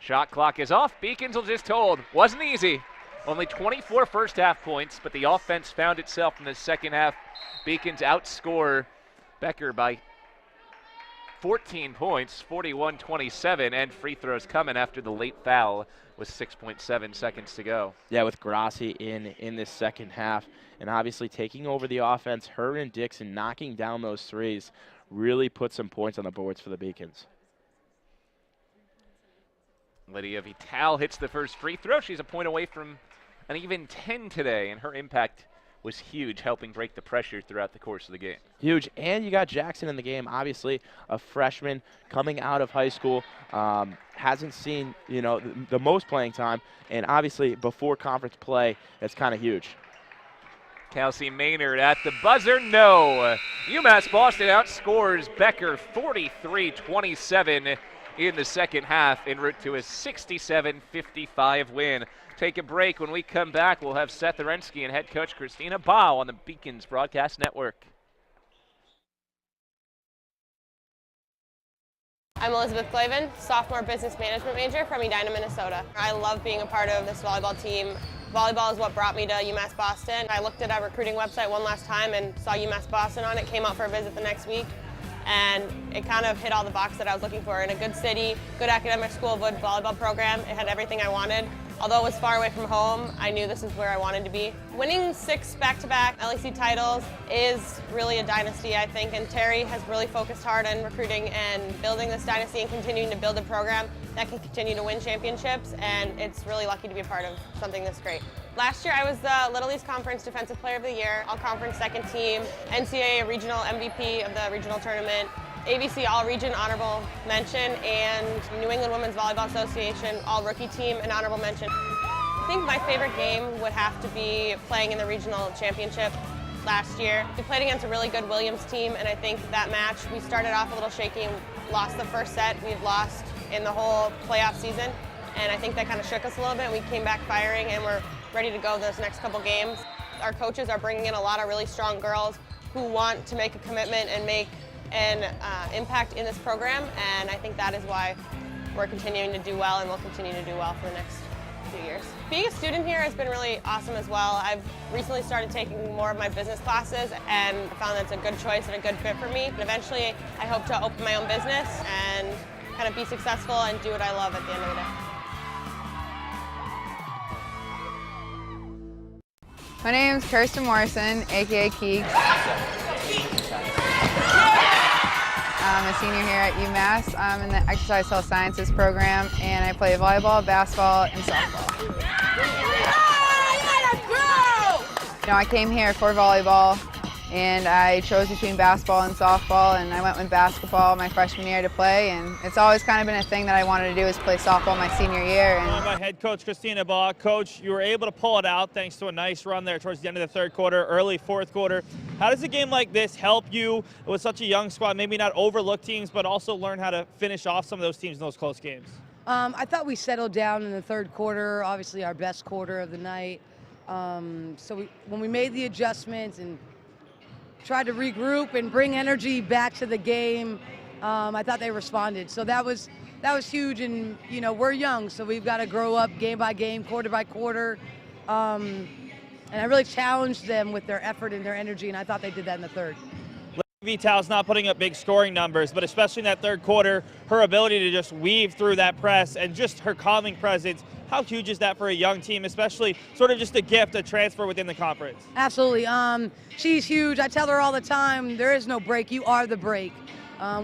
Shot clock is off. Beacons will just hold. Wasn't easy. Only 24 first half points, but the offense found itself in the second half. Beacons outscore Becker by 14 points, 41-27, and free throws coming after the late foul with 6.7 seconds to go. Yeah, with Grassi in this second half, and obviously taking over the offense, her and Dixon knocking down those threes really put some points on the boards for the Beacons. Lydia Vital hits the first free throw. She's a point away from an even 10 today, and her impact was huge, helping break the pressure throughout the course of the game. Huge, and you got Jackson in the game, obviously a freshman coming out of high school, hasn't seen the most playing time, and obviously before conference play, that's kind of huge. Kelsey Maynard at the buzzer, no. UMass Boston outscores Becker 43-27 in the second half, en route to a 67-55 win. Take a break. When we come back, we'll have Seth Arensky and head coach Christina Bao on the Beacons Broadcast Network. I'm Elizabeth Clavin, sophomore business management major from Edina, Minnesota. I love being a part of this volleyball team. Volleyball is what brought me to UMass Boston. I looked at our recruiting website one last time and saw UMass Boston on it, came out for a visit the next week, and it kind of hit all the boxes that I was looking for. In a good city, good academic school, good volleyball program, it had everything I wanted. Although it was far away from home, I knew this is where I wanted to be. Winning 6 back-to-back LEC titles is really a dynasty, I think, and Terry has really focused hard on recruiting and building this dynasty and continuing to build a program that can continue to win championships, and it's really lucky to be a part of something this great. Last year, I was the Little East Conference Defensive Player of the Year, All-Conference second team, NCAA Regional MVP of the regional tournament, ABC All-Region Honorable Mention, and New England Women's Volleyball Association All-Rookie Team and Honorable Mention. I think my favorite game would have to be playing in the regional championship last year. We played against a really good Williams team, and I think that match, we started off a little shaky and lost the first set. We've lost in the whole playoff season, and I think that kind of shook us a little bit. We came back firing, and we're ready to go those next couple games. Our coaches are bringing in a lot of really strong girls who want to make a commitment and make an impact in this program, and I think that is why we're continuing to do well and will continue to do well for the next few years. Being a student here has been really awesome as well. I've recently started taking more of my business classes and found that's a good choice and a good fit for me. And eventually I hope to open my own business and kind of be successful and do what I love at the end of the day. My name is Kirsten Morrison, aka Keeks. I'm a senior here at UMass. I'm in the Exercise Health Sciences program, and I play volleyball, basketball, and softball. I came here for volleyball, and I chose between basketball and softball, and I went with basketball my freshman year to play, and it's always kind of been a thing that I wanted to do is play softball my senior year. And by head coach Christina Bao. Coach, you were able to pull it out thanks to a nice run there towards the end of the third quarter, early fourth quarter. How does a game like this help you with such a young squad, maybe not overlook teams, but also learn how to finish off some of those teams in those close games? I thought we settled down in the third quarter, obviously our best quarter of the night. When we made the adjustments and tried to regroup and bring energy back to the game, I thought they responded. So that was huge, and we're young, so we've got to grow up game by game, quarter by quarter. And I really challenged them with their effort and their energy, and I thought they did that in the third. Vital's not putting up big scoring numbers, but especially in that third quarter, her ability to just weave through that press and just her calming presence, how huge is that for a young team, especially sort of just a gift, a transfer within the conference? Absolutely. She's huge. I tell her all the time, there is no break. You are the break.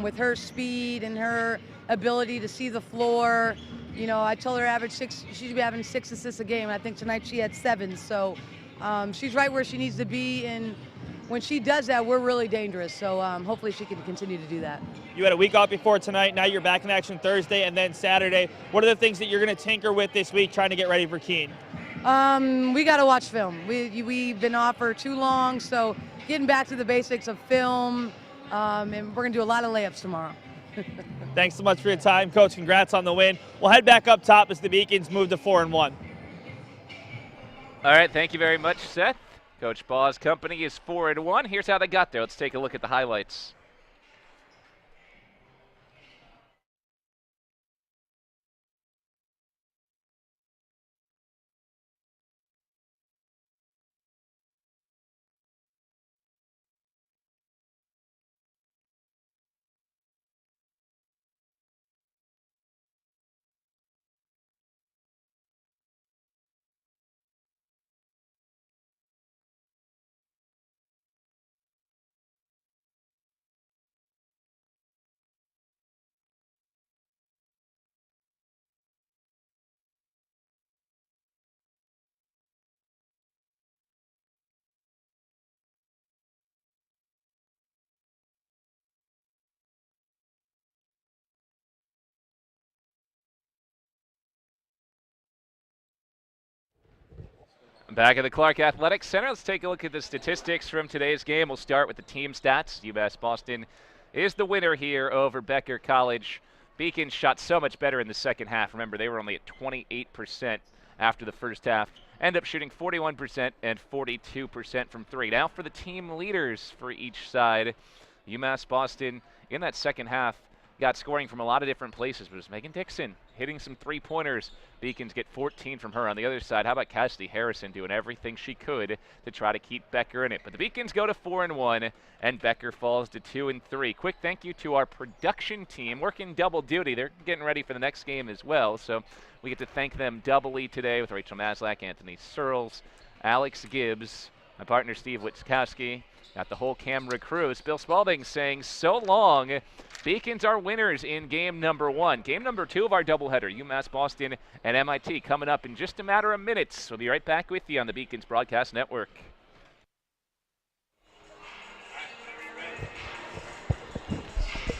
With her speed and her ability to see the floor, I told her average 6, she should be having 6 assists a game. I think tonight she had 7. So she's right where she needs to be, and when she does that, we're really dangerous. So hopefully she can continue to do that. You had a week off before tonight. Now you're back in action Thursday and then Saturday. What are the things that you're going to tinker with this week trying to get ready for Keene? We got to watch film. We've been off for too long, so getting back to the basics of film, and we're going to do a lot of layups tomorrow. Thanks so much for your time, Coach. Congrats on the win. We'll head back up top as the Beacons move to 4-1. All right, thank you very much, Seth. Coach Baugh's company is 4-1. Here's how they got there. Let's take a look at the highlights. Back at the Clark Athletic Center, let's take a look at the statistics from today's game. We'll start with the team stats. UMass Boston is the winner here over Becker College. Beacon shot so much better in the second half. Remember, they were only at 28% after the first half. End up shooting 41% and 42% from three. Now for the team leaders for each side. UMass Boston in that second half got scoring from a lot of different places, but it was Megan Dixon hitting some three-pointers. Beacons get 14 from her. On the other side, how about Cassidy Harrison doing everything she could to try to keep Becker in it. But the Beacons go to 4-1, and Becker falls to 2-3. Quick thank you to our production team working double duty. They're getting ready for the next game as well, so we get to thank them doubly today with Rachel Maslak, Anthony Searles, Alex Gibbs, my partner Steve Witkowski. Got the whole camera crew. Bill Spalding saying so long. Beacons are winners in game number 1. Game number 2 of our doubleheader, UMass Boston and MIT, coming up in just a matter of minutes. We'll be right back with you on the Beacons Broadcast Network.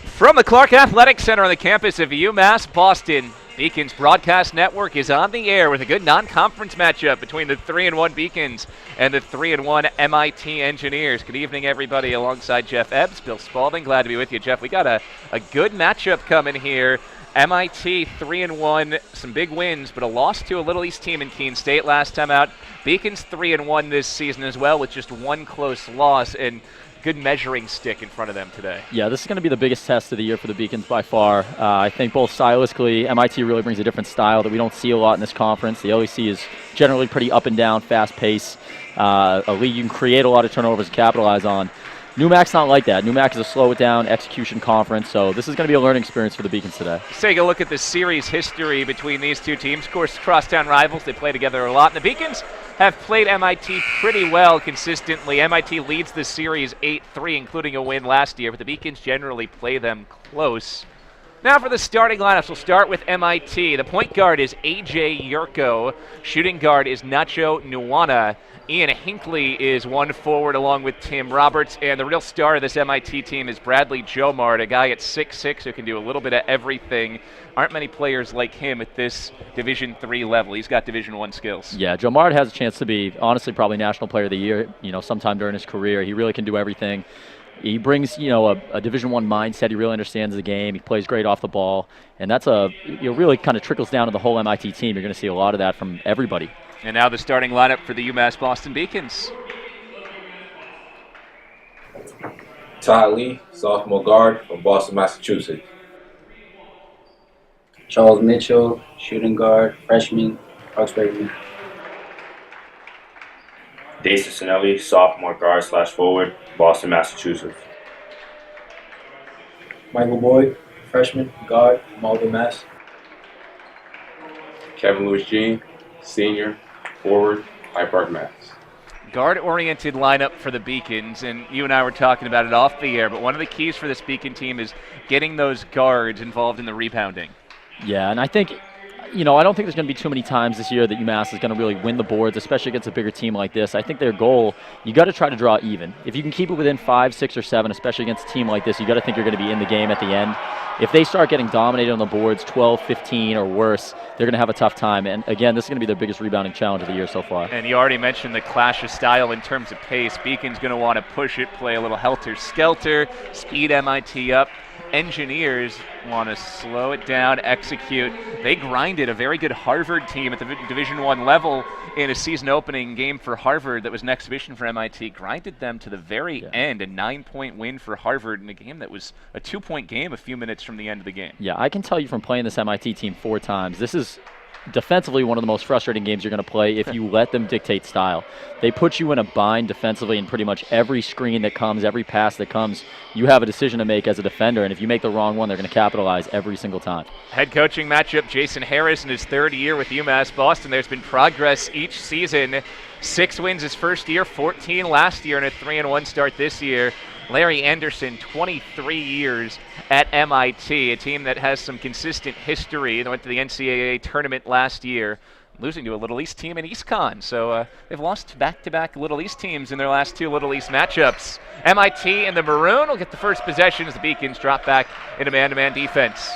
From the Clark Athletic Center on the campus of UMass Boston, Beacons Broadcast Network is on the air with a good non-conference matchup between the 3-1 Beacons and the 3-1 MIT Engineers. Good evening, everybody, alongside Jeff Ebbs, Bill Spalding. Glad to be with you, Jeff. We got a good matchup coming here. MIT 3-1, some big wins, but a loss to a Little East team in Keene State last time out. Beacons 3-1 this season as well, with just one close loss and good measuring stick in front of them today. Yeah, this is going to be the biggest test of the year for the Beacons by far. I think both stylistically, MIT really brings a different style that we don't see a lot in this conference. The LEC is generally pretty up and down, fast pace, a league you can create a lot of turnovers and capitalize on. NUMAC's not like that. NUMAC is a slow it down execution conference, so this is going to be a learning experience for the Beacons today. Let's take a look at the series history between these two teams. Of course, crosstown rivals. They play together a lot. And the Beacons have played MIT pretty well consistently. MIT leads the series 8-3, including a win last year, but the Beacons generally play them close. Now for the starting lineups, we'll start with MIT. The point guard is A.J. Yurko. Shooting guard is Nacho Nuwana. Ian Hinckley is one forward along with Tim Roberts. And the real star of this MIT team is Bradley Jomard, a guy at 6'6" who can do a little bit of everything. Aren't many players like him at this Division III level. He's got Division I skills. Yeah, Jomard has a chance to be, honestly, probably National Player of the Year, sometime during his career. He really can do everything. He brings, a Division I mindset. He really understands the game. He plays great off the ball. And that's really kind of trickles down to the whole MIT team. You're going to see a lot of that from everybody. And now the starting lineup for the UMass Boston Beacons. Todd Lee, sophomore guard from Boston, Massachusetts. Charles Mitchell, shooting guard, freshman, Roxbury. Dace Sinelli, sophomore guard / forward, Boston, Massachusetts. Michael Boyd, freshman, guard, Malden, Mass. Kevin Lewis Jean, senior, forward, Hyde Park, Mass. Guard-oriented lineup for the Beacons, and you and I were talking about it off the air, but one of the keys for this Beacon team is getting those guards involved in the rebounding. Yeah, and I think, I don't think there's going to be too many times this year that UMass is going to really win the boards, especially against a bigger team like this. I think their goal, you got to try to draw even. If you can keep it within 5, 6, or 7, especially against a team like this, you got to think you're going to be in the game at the end. If they start getting dominated on the boards, 12, 15, or worse, they're going to have a tough time. And again, this is going to be their biggest rebounding challenge of the year so far. And you already mentioned the clash of style in terms of pace. Beacon's going to want to push it, play a little helter-skelter, speed MIT up. Engineers want to slow it down, execute. They grinded a very good Harvard team at the Division I level in a season-opening game for Harvard that was an exhibition for MIT. Grinded them to the very end, a 9-point win for Harvard in a game that was a 2-point game a few minutes from the end of the game. Yeah, I can tell you from playing this MIT team 4 times, this is defensively one of the most frustrating games you're going to play if you let them dictate style. They put you in a bind defensively in pretty much every screen that comes, every pass that comes. You have a decision to make as a defender, and if you make the wrong one, they're going to capitalize every single time. Head coaching matchup, Jason Harris in his 3rd year with UMass Boston. There's been progress each season. 6 wins his first year, 14 last year, and a 3-1 start this year. Larry Anderson, 23 years at MIT, a team that has some consistent history. They went to the NCAA tournament last year, losing to a Little East team in EastCon. So they've lost back-to-back Little East teams in their last 2 Little East matchups. MIT and the Maroon will get the first possession as the Beacons drop back into man-to-man defense.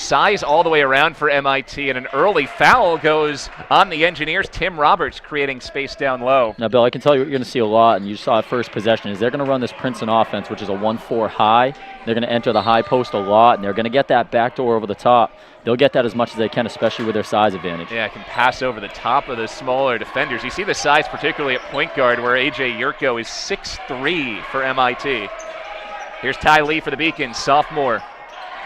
Size all the way around for MIT, and an early foul goes on the Engineers. Tim Roberts creating space down low. Now, Bill, I can tell you what you're going to see a lot, and you saw it first possession, is they're going to run this Princeton offense, which is a 1-4 high. They're going to enter the high post a lot, and they're going to get that backdoor over the top. They'll get that as much as they can, especially with their size advantage. Yeah, can pass over the top of the smaller defenders. You see the size particularly at point guard, where A.J. Yurko is 6'3" for MIT. Here's Ty Lee for the Beacons, sophomore.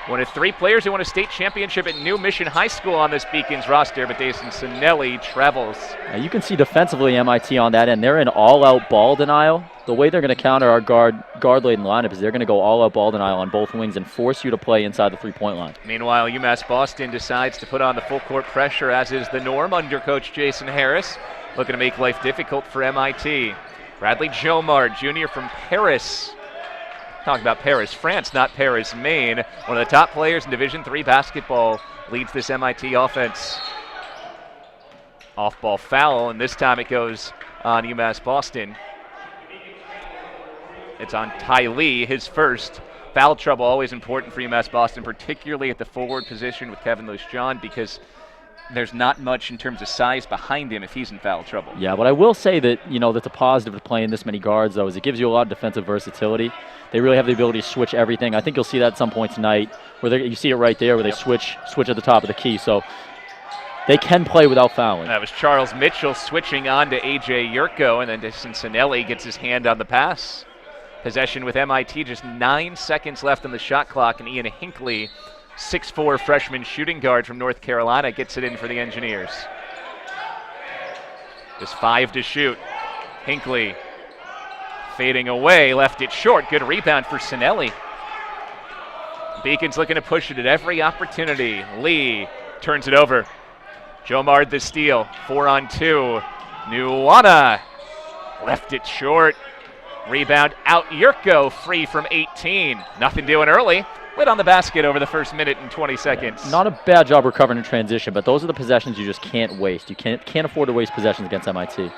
One of 3 players who won a state championship at New Mission High School on this Beacons roster, but Dason Sinelli travels. Now you can see defensively MIT on that end. They're in all-out ball denial. The way they're going to counter our guard-laden lineup is they're going to go all-out ball denial on both wings and force you to play inside the three-point line. Meanwhile, UMass Boston decides to put on the full-court pressure, as is the norm under Coach Jason Harris, looking to make life difficult for MIT. Bradley Jomard, junior from Paris. Talking about Paris, France, not Paris, Maine. One of the top players in Division III basketball leads this MIT offense. Off-ball foul, and this time it goes on UMass Boston. It's on Ty Lee, his first. Foul trouble always important for UMass Boston, particularly at the forward position with Kevin Lewis-John, because there's not much in terms of size behind him if he's in foul trouble. Yeah, but I will say that, that's a positive of playing this many guards, though, is it gives you a lot of defensive versatility. They really have the ability to switch everything. I think you'll see that at some point tonight, where you see it right there, where they switch at the top of the key. So they can play without fouling. That was Charles Mitchell switching on to A.J. Yurko, and then Cincinnati gets his hand on the pass. Possession with MIT, just 9 seconds left on the shot clock, and Ian Hinckley, 6'4" freshman shooting guard from North Carolina, gets it in for the Engineers. Just 5 to shoot. Hinckley fading away, left it short. Good rebound for Sinelli. Beacons looking to push it at every opportunity. Lee turns it over. Jomard the steal, 4-on-2. Nuwana left it short. Rebound out, Yurko free from 18. Nothing doing early. Lit on the basket over the first minute and 20 seconds. Not a bad job recovering in transition, but those are the possessions you just can't waste. You can't afford to waste possessions against MIT.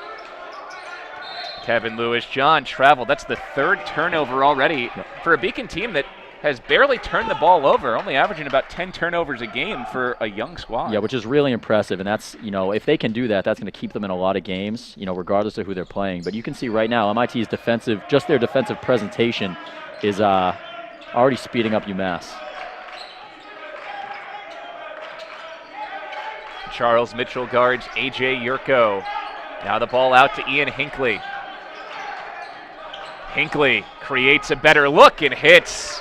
Kevin Lewis-John traveled. That's the 3rd turnover already for a Beacon team that has barely turned the ball over, only averaging about 10 turnovers a game for a young squad. Yeah, which is really impressive, and that's, if they can do that, that's going to keep them in a lot of games, regardless of who they're playing. But you can see right now, MIT's defensive, just their defensive presentation is already speeding up UMass. Charles Mitchell guards A.J. Yurko. Now the ball out to Ian Hinckley. Hinckley creates a better look and hits.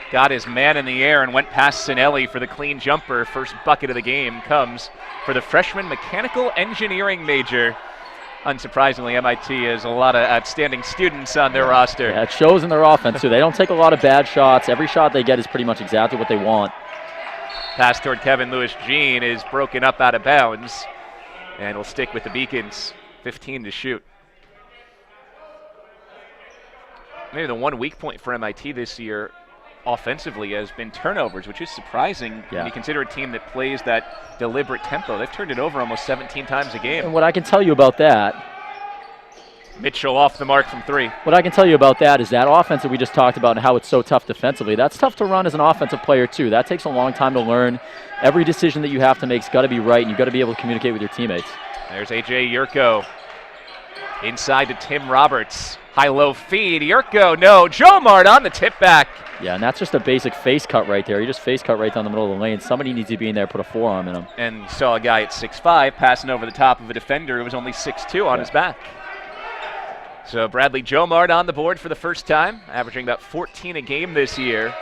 Got his man in the air and went past Sinelli for the clean jumper. First bucket of the game comes for the freshman mechanical engineering major. Unsurprisingly, MIT has a lot of outstanding students on their roster. Yeah, it shows in their offense, too. They don't take a lot of bad shots. Every shot they get is pretty much exactly what they want. Pass toward Kevin Lewis-Jean is broken up out of bounds, and will stick with the Beacons. 15 to shoot. Maybe the one weak point for MIT this year offensively has been turnovers, which is surprising when you consider a team that plays that deliberate tempo. They've turned it over almost 17 times a game. And what I can tell you about that, Mitchell off the mark from 3. What I can tell you about that is that offense that we just talked about and how it's so tough defensively, that's tough to run as an offensive player too. That takes a long time to learn. Every decision that you have to make has got to be right, and you've got to be able to communicate with your teammates. There's A.J. Yurko. Inside to Tim Roberts. High-low feed. Yurko, no. Jomard on the tip back. Yeah, and that's just a basic face cut right there. You just face cut right down the middle of the lane. Somebody needs to be in there, put a forearm in him. And saw a guy at 6'5" passing over the top of a defender who was only 6'2" on his back. So Bradley Jomard on the board for the first time, averaging about 14 a game this year.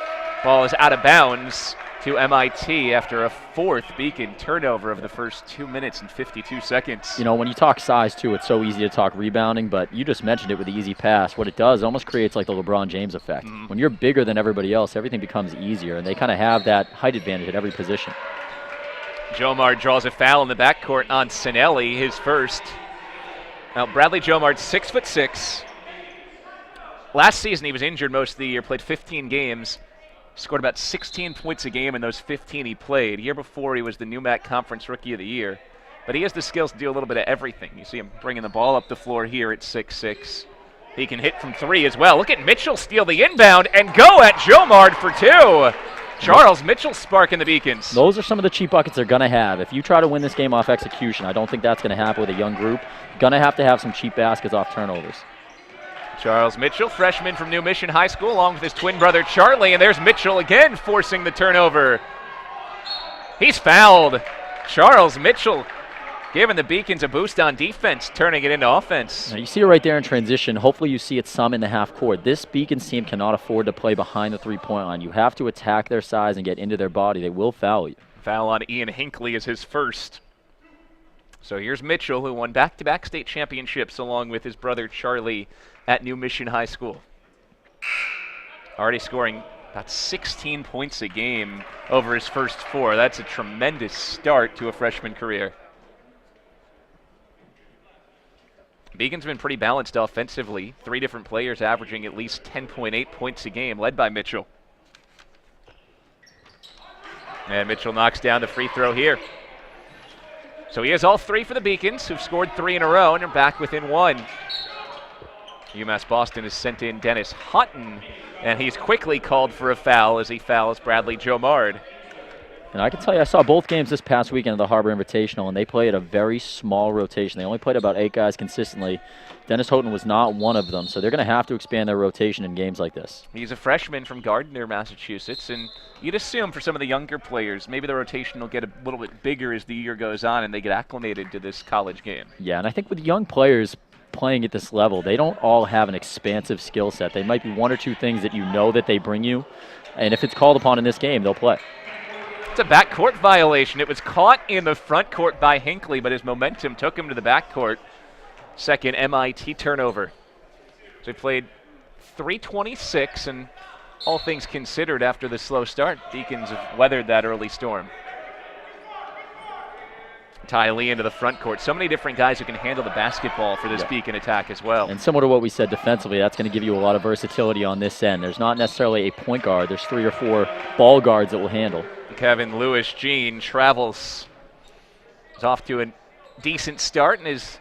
Ball is out of bounds to MIT after a 4th Beacon turnover of the first 2 minutes and 52 seconds. When you talk size, too, it's so easy to talk rebounding, but you just mentioned it with the easy pass. What it does, it almost creates like the LeBron James effect. When you're bigger than everybody else, everything becomes easier, and they kind of have that height advantage at every position. Jomard draws a foul in the backcourt on Sinelli, his first. Now, Bradley Jomard, 6'6". Last season, he was injured most of the year, played 15 games. Scored about 16 points a game in those 15 he played. Year before, he was the NEWMAC Conference Rookie of the Year. But he has the skills to do a little bit of everything. You see him bringing the ball up the floor here at 6'6". He can hit from 3 as well. Look at Mitchell steal the inbound and go at Jomard for 2. Charles Mitchell sparking the Beacons. Those are some of the cheap buckets they're going to have. If you try to win this game off execution, I don't think that's going to happen with a young group. Going to have some cheap baskets off turnovers. Charles Mitchell, freshman from New Mission High School, along with his twin brother Charlie, and there's Mitchell again forcing the turnover. He's fouled. Charles Mitchell giving the Beacons a boost on defense, turning it into offense. Now you see it right there in transition. Hopefully you see it some in the half court. This Beacons team cannot afford to play behind the three-point line. You have to attack their size and get into their body. They will foul you. Foul on Ian Hinckley is his first. So here's Mitchell, who won back-to-back state championships along with his brother Charlie at New Mission High School. Already scoring about 16 points a game over his first 4. That's a tremendous start to a freshman career. Beacon's been pretty balanced offensively. 3 different players averaging at least 10.8 points a game, led by Mitchell. And Mitchell knocks down the free throw here. So he has all 3 for the Beacons, who've scored 3 in a row and are back within 1. UMass Boston has sent in Dennis Hutton, and he's quickly called for a foul as he fouls Bradley Jomard. And I can tell you, I saw both games this past weekend of the Harbor Invitational, and they played a very small rotation. They only played about 8 guys consistently. Dennis Houghton was not one of them, so they're going to have to expand their rotation in games like this. He's a freshman from Gardner, Massachusetts, and you'd assume for some of the younger players, maybe the rotation will get a little bit bigger as the year goes on and they get acclimated to this college game. Yeah, and I think with young players playing at this level, they don't all have an expansive skill set. They might be 1 or 2 things that you know that they bring you, and if it's called upon in this game, they'll play. It's a backcourt violation. It was caught in the front court by Hinckley, but his momentum took him to the backcourt. Second MIT turnover. So he played 3:26, and all things considered after the slow start, Beacons have weathered that early storm. Ty Lee into the front court. So many different guys who can handle the basketball for this Beacon attack as well. And similar to what we said defensively, that's going to give you a lot of versatility on this end. There's not necessarily a point guard. There's 3 or 4 ball guards that will handle. Kevin Lewis Jean travels. Is off to a decent start in his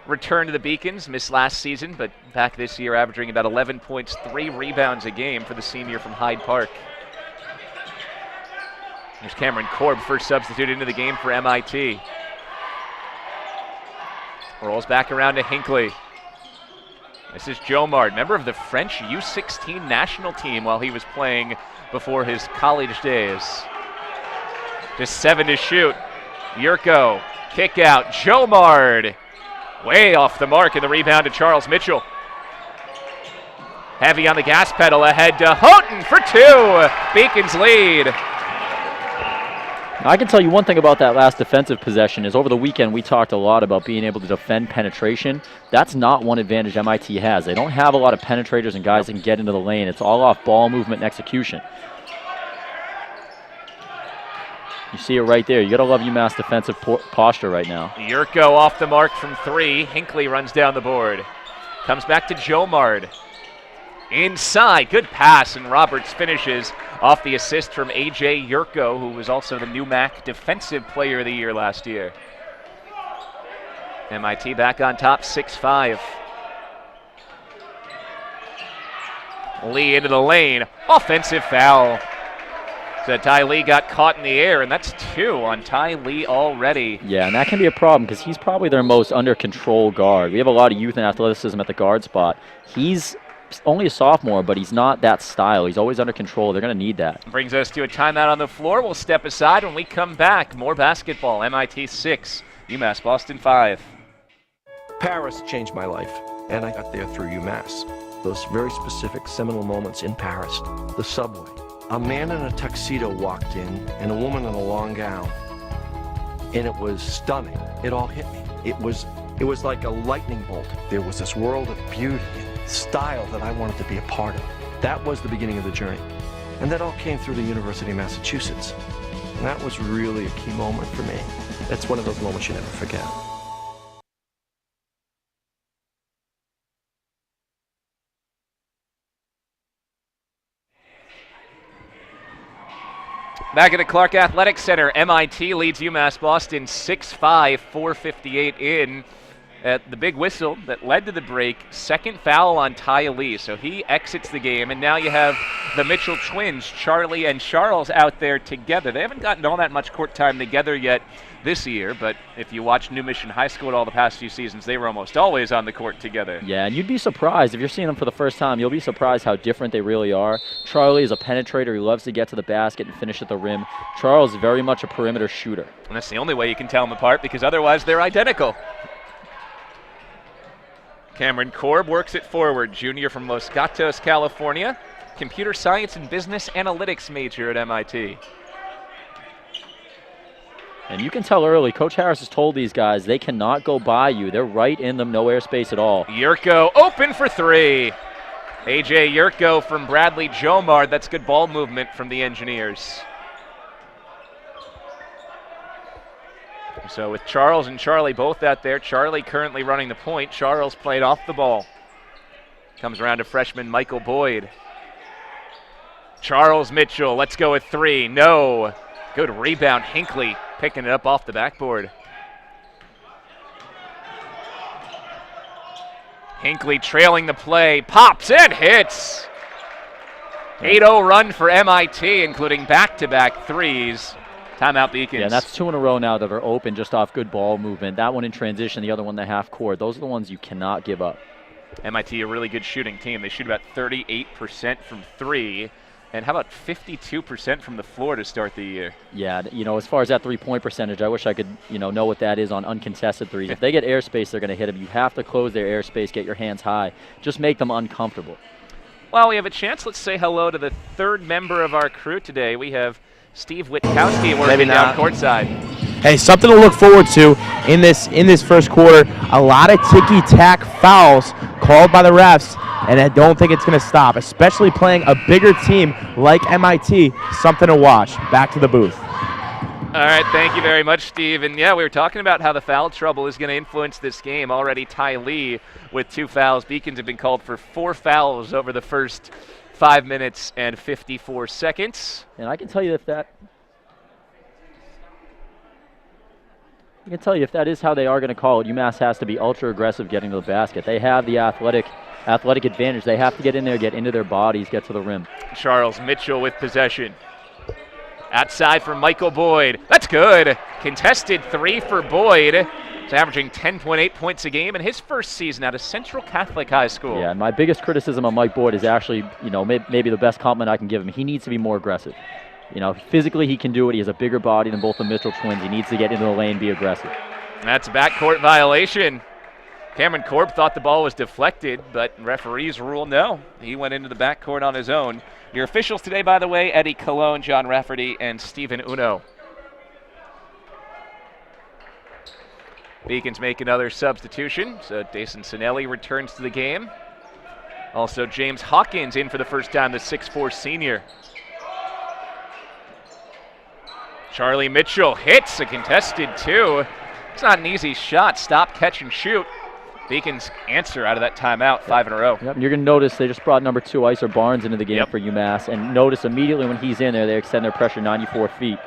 return to the Beacons. Missed last season, but back this year averaging about 11 points, 3 rebounds a game for the senior from Hyde Park. There's Cameron Korb, first substitute into the game for MIT. Rolls back around to Hinckley. This is Jomard, member of the French U16 national team while he was playing before his college days. Just 7 to shoot. Yurko, kick out. Jomard, way off the mark, and the rebound to Charles Mitchell. Heavy on the gas pedal, ahead to Houghton for 2. Beacons lead. I can tell you one thing about that last defensive possession is over the weekend we talked a lot about being able to defend penetration. That's not one advantage MIT has. They don't have a lot of penetrators and guys that can get into the lane. It's all off ball movement and execution. You see it right there. You got to love UMass defensive posture right now. Yurko off the mark from 3. Hinckley runs down the board. Comes back to Jomard. Inside, good pass, and Roberts finishes off the assist from A.J. Yurko, who was also the New Mac Defensive Player of the Year last year. MIT back on top, 6-5. Lee into the lane, offensive foul. So Ty Lee got caught in the air, and that's 2 on Ty Lee already. Yeah, and that can be a problem because he's probably their most under control guard. We have a lot of youth and athleticism at the guard spot. He's only a sophomore, but he's not that style. He's always under control. They're going to need that. Brings us to a timeout on the floor. We'll step aside when we come back. More basketball. MIT 6, UMass Boston 5. Paris changed my life, and I got there through UMass. Those very specific seminal moments in Paris. The subway. A man in a tuxedo walked in, and a woman in a long gown. And it was stunning. It all hit me. It was like a lightning bolt. There was this world of beauty and style that I wanted to be a part of. That was the beginning of the journey. And that all came through the University of Massachusetts. And that was really a key moment for me. That's one of those moments you never forget. Back at the Clark Athletic Center, MIT leads UMass Boston 6-5, 4:58 in. at the big whistle that led to the break. Second foul on Ty Lee, so he exits the game, and now you have the Mitchell twins, Charlie and Charles, out there together. They haven't gotten all that much court time together yet this year, but if you watch New Mission High School at all the past few seasons, they were almost always on the court together. Yeah, and you'd be surprised. If you're seeing them for the first time, you'll be surprised how different they really are. Charlie is a penetrator. He loves to get to the basket and finish at the rim. Charles is very much a perimeter shooter. And that's the only way you can tell them apart, because otherwise they're identical. Cameron Korb works it forward, junior from Los Gatos, California. Computer science and business analytics major at MIT. And you can tell early, Coach Harris has told these guys they cannot go by you. They're right in them, no airspace at all. Yurko open for three. A.J. Yurko from Bradley Jomard. That's good ball movement from the Engineers. So with Charles and Charlie both out there, Charlie currently running the point. Charles played off the ball. Comes around to freshman Michael Boyd. Charles Mitchell, let's go with three. No. Good rebound, Hinckley picking it up off the backboard. Hinckley trailing the play, pops and hits. 8-0 run for MIT, including back-to-back threes. Timeout Beacons. Yeah, that's 2 in a row now that are open just off good ball movement. That one in transition, the other one the half court. Those are the ones you cannot give up. MIT, a really good shooting team. They shoot about 38% from three. And how about 52% from the floor to start the year? Yeah, as far as that three-point percentage, I wish I could, know what that is on uncontested threes. If they get airspace, they're going to hit them. You have to close their airspace, get your hands high. Just make them uncomfortable. Well, we have a chance. Let's say hello to the third member of our crew today. We have Steve Witkowski working down courtside. Hey, something to look forward to in this first quarter. A lot of ticky-tack fouls called by the refs, and I don't think it's going to stop, especially playing a bigger team like MIT. Something to watch. Back to the booth. All right, thank you very much, Steve. And yeah, we were talking about how the foul trouble is going to influence this game. Already Ty Lee with 2 fouls. Beacons have been called for 4 fouls over the first 5 minutes and 54 seconds. And I can tell you if that is how they are going to call it, UMass has to be ultra aggressive getting to the basket. They have the athletic advantage. They have to get in there, get into their bodies, get to the rim. Charles Mitchell with possession. Outside for Michael Boyd. That's good. Contested 3 for Boyd. He's averaging 10.8 points a game in his first season out of Central Catholic High School. Yeah, and my biggest criticism of Mike Boyd is actually, maybe the best compliment I can give him. He needs to be more aggressive. Physically he can do it. He has a bigger body than both the Mitchell twins. He needs to get into the lane, be aggressive. That's a backcourt violation. Cameron Korb thought the ball was deflected, but referees rule no. He went into the backcourt on his own. Your officials today, by the way, Eddie Colon, John Rafferty, and Stephen Uno. Beacons make another substitution, so Dason Sinelli returns to the game. Also, James Hawkins in for the first time, the 6'4 senior. Charlie Mitchell hits a contested 2. It's not an easy shot. Stop, catch, and shoot. Beacons answer out of that timeout, 5 in a row. Yep, you're going to notice they just brought number 2, Iser Barnes, into the game for UMass. And notice immediately when he's in there, they extend their pressure 94 feet.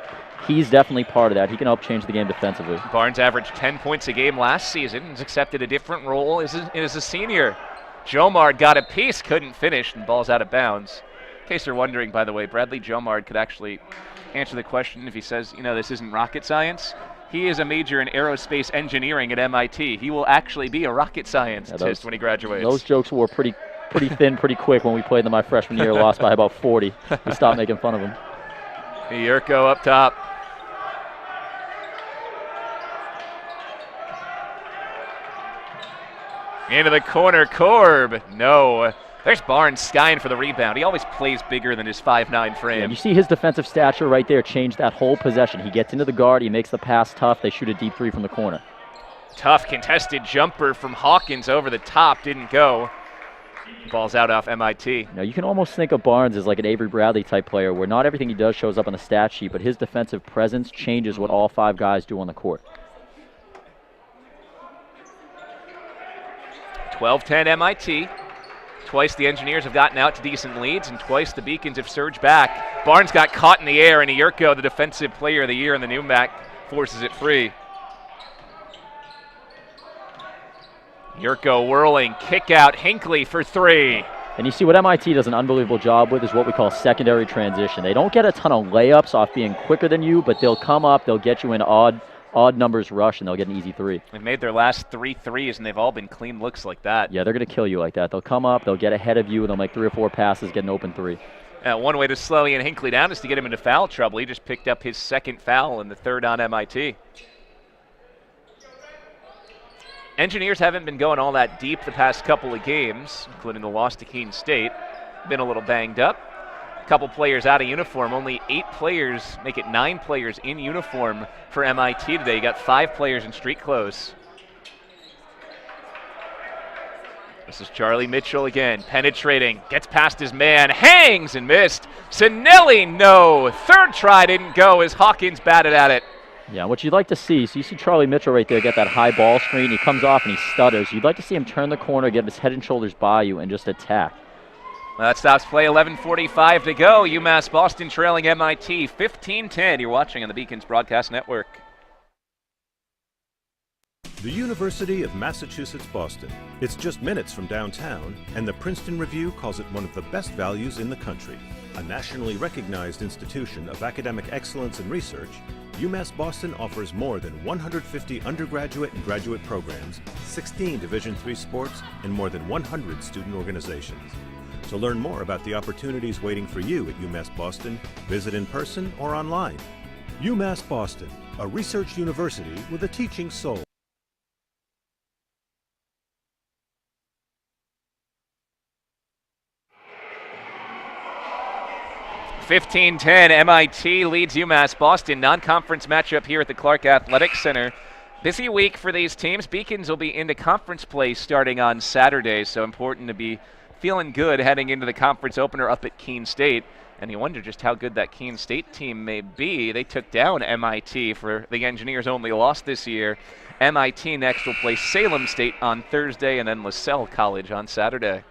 He's definitely part of that. He can help change the game defensively. Barnes averaged 10 points a game last season. He's accepted a different role as a senior. Jomard got a piece, couldn't finish, and ball's out of bounds. In case you're wondering, by the way, Bradley Jomard could actually answer the question if he says, this isn't rocket science. He is a major in aerospace engineering at MIT. He will actually be a rocket scientist when he graduates. Those jokes were pretty thin pretty quick when we played them my freshman year, lost by about 40. We stopped making fun of them. Yurko up top. Into the corner, Korb. No. There's Barnes skying for the rebound. He always plays bigger than his 5'9" frame. Yeah, you see his defensive stature right there change that whole possession. He gets into the guard, he makes the pass tough, they shoot a deep 3 from the corner. Tough contested jumper from Hawkins over the top, didn't go. Ball's out off MIT. You can almost think of Barnes as like an Avery Bradley type player where not everything he does shows up on the stat sheet, but his defensive presence changes what all 5 guys do on the court. 12-10 MIT. Twice the Engineers have gotten out to decent leads, and twice the Beacons have surged back. Barnes got caught in the air, and Yurko, the defensive player of the year in the NUMAC, forces it free. Yurko whirling, kick out, Hinckley for three. And you see what MIT does an unbelievable job with is what we call secondary transition. They don't get a ton of layups off being quicker than you, but they'll come up, they'll get you in odd numbers rush, and they'll get an easy three. They've made their last 3 threes, and they've all been clean looks like that. Yeah, they're going to kill you like that. They'll come up, they'll get ahead of you, and they'll make 3 or 4 passes, get an open three. One way to slow Ian Hinckley down is to get him into foul trouble. He just picked up his second foul and the third on MIT. Engineers haven't been going all that deep the past couple of games, including the loss to Keene State. Been a little banged up. A couple players out of uniform. Only 8 players, make it 9 players in uniform for MIT today. You got 5 players in street clothes. This is Charlie Mitchell again, penetrating, gets past his man, hangs and missed. Sinelli, no. Third try didn't go as Hawkins batted at it. Yeah, what you'd like to see, so you see Charlie Mitchell right there get that high ball screen. He comes off and he stutters. You'd like to see him turn the corner, get his head and shoulders by you, and just attack. That stops play, 11:45 to go. UMass Boston trailing MIT 15-10. You're watching on the Beacons Broadcast Network. The University of Massachusetts Boston. It's just minutes from downtown, and the Princeton Review calls it one of the best values in the country. A nationally recognized institution of academic excellence and research, UMass Boston offers more than 150 undergraduate and graduate programs, 16 Division III sports, and more than 100 student organizations. To learn more about the opportunities waiting for you at UMass Boston, visit in person or online. UMass Boston, a research university with a teaching soul. 15-10, MIT leads UMass Boston. Non-conference matchup here at the Clark Athletic Center. Busy week for these teams. Beacons will be into conference play starting on Saturday, so important to be feeling good heading into the conference opener up at Keene State. And you wonder just how good that Keene State team may be. They took down MIT for the Engineers' only loss this year. MIT next will play Salem State on Thursday and then LaSalle College on Saturday.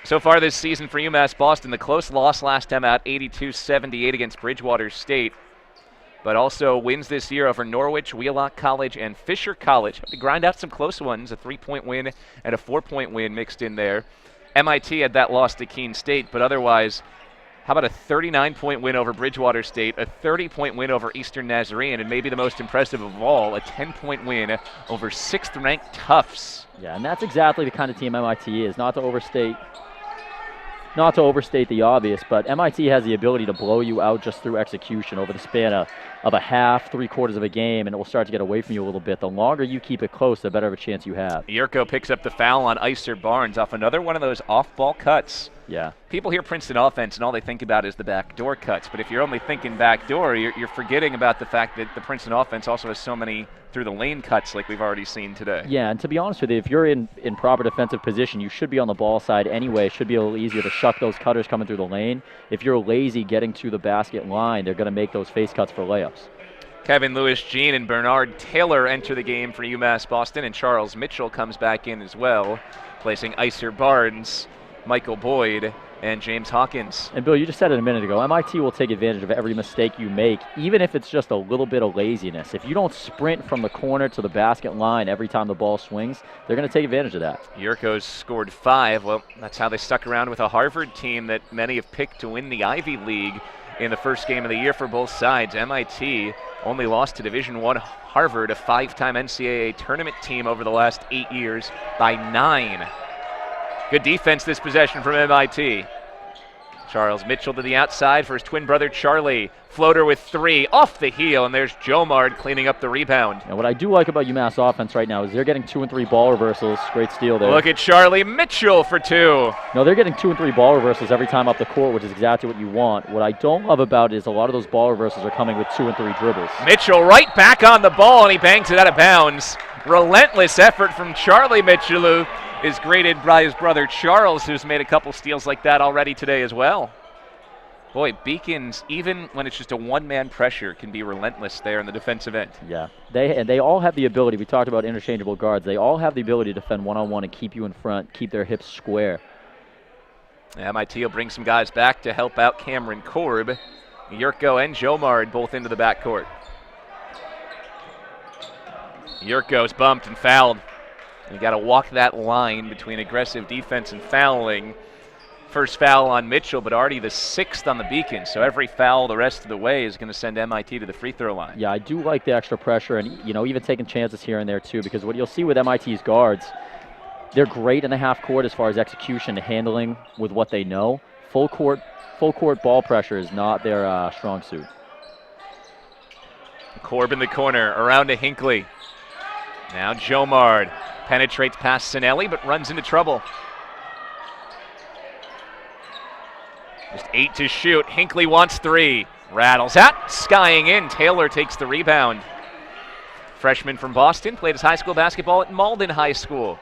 So far this season for UMass Boston, the close loss last time out, 82-78 against Bridgewater State, but also wins this year over Norwich, Wheelock College, and Fisher College. Have to grind out some close ones, a 3-point win and a 4-point win mixed in there. MIT had that loss to Keene State, but otherwise, how about a 39-point win over Bridgewater State, a 30-point win over Eastern Nazarene, and maybe the most impressive of all, a 10-point win over 6th-ranked Tufts. Yeah, and that's exactly the kind of team MIT is. Not to overstate the obvious, but MIT has the ability to blow you out just through execution over the span of a half, 3/4 of a game, and it will start to get away from you a little bit. The longer you keep it close, the better of a chance you have. Yurko picks up the foul on Iser Barnes off another one of those off-ball cuts. Yeah. People hear Princeton offense, and all they think about is the backdoor cuts. But if you're only thinking backdoor, you're forgetting about the fact that the Princeton offense also has so many through-the-lane cuts like we've already seen today. Yeah, and to be honest with you, if you're in proper defensive position, you should be on the ball side anyway. It should be a little easier to shuck those cutters coming through the lane. If you're lazy getting to the basket line, they're going to make those face cuts for layups. Kevin Lewis-Jean and Bernard Taylor enter the game for UMass Boston, and Charles Mitchell comes back in as well, placing Iser Barnes, Michael Boyd, and James Hawkins. And Bill, you just said it a minute ago, MIT will take advantage of every mistake you make, even if it's just a little bit of laziness. If you don't sprint from the corner to the basket line every time the ball swings, they're going to take advantage of that. Yurko's scored 5. Well, that's how they stuck around with a Harvard team that many have picked to win the Ivy League in the first game of the year for both sides. MIT only lost to Division I Harvard, a 5-time NCAA tournament team over the last 8 years, by 9. Good defense this possession from MIT. Charles Mitchell to the outside for his twin brother Charlie. Floater with 3 off the heel, and there's Jomard cleaning up the rebound. And what I do like about UMass offense right now is they're getting 2 and 3 ball reversals. Great steal there. Look at Charlie Mitchell for 2. No, they're getting 2 and 3 ball reversals every time up the court, which is exactly what you want. What I don't love about it is a lot of those ball reversals are coming with 2 and 3 dribbles. Mitchell right back on the ball, and he bangs it out of bounds. Relentless effort from Charlie Mitchell, who is graded by his brother Charles, who's made a couple steals like that already today as well. Boy, Beacons, even when it's just a one-man pressure, can be relentless there in the defensive end. Yeah, they all have the ability. We talked about interchangeable guards. They all have the ability to defend one-on-one and keep you in front, keep their hips square. MIT will bring some guys back to help out Cameron Korb. Yurko and Jomard both into the backcourt. Yurko's bumped and fouled. You got to walk that line between aggressive defense and fouling. First foul on Mitchell, but already the 6th on the Beacon. So every foul the rest of the way is going to send MIT to the free throw line. Yeah, I do like the extra pressure and, even taking chances here and there too, because what you'll see with MIT's guards, they're great in the half court as far as execution and handling with what they know. Full court ball pressure is not their strong suit. Korb in the corner, around to Hinckley. Now Jomard penetrates past Sinelli, but runs into trouble. Just 8 to shoot. Hinckley wants 3. Rattles out, skying in. Taylor takes the rebound. Freshman from Boston, played his high school basketball at Malden High School.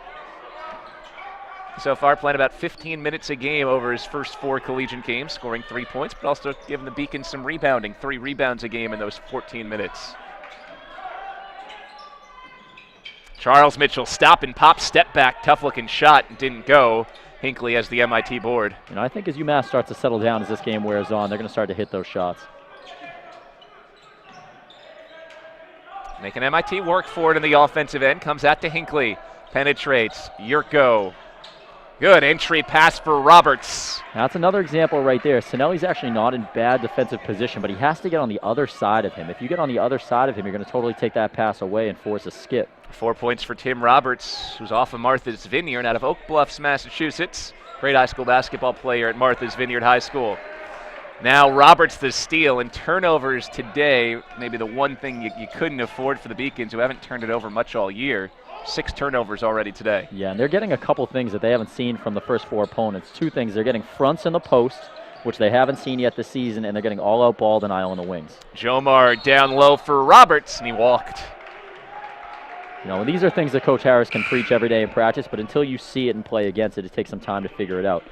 So far, playing about 15 minutes a game over his first 4 collegiate games, scoring 3 points, but also giving the Beacon some rebounding. 3 rebounds a game in those 14 minutes. Charles Mitchell, stop and pop, step back, tough-looking shot, didn't go. Hinckley has the MIT board. I think as UMass starts to settle down as this game wears on, they're going to start to hit those shots. Making MIT work for it in the offensive end. Comes out to Hinckley. Penetrates. Yurko. Good entry pass for Roberts. That's another example right there. Sinelli's actually not in bad defensive position, but he has to get on the other side of him. If you get on the other side of him, you're going to totally take that pass away and force a skip. 4 points for Tim Roberts, who's off of Martha's Vineyard out of Oak Bluffs, Massachusetts. Great high school basketball player at Martha's Vineyard High School. Now Roberts the steal, and turnovers today, maybe the one thing you couldn't afford for the Beacons, who haven't turned it over much all year. 6 turnovers already today. Yeah, and they're getting a couple things that they haven't seen from the first 4 opponents. 2 things, they're getting fronts in the post, which they haven't seen yet this season, and they're getting all-out ball denial in the wings. Jomar down low for Roberts, and he walked. These are things that Coach Harris can preach every day in practice, but until you see it and play against it, it takes some time to figure it out.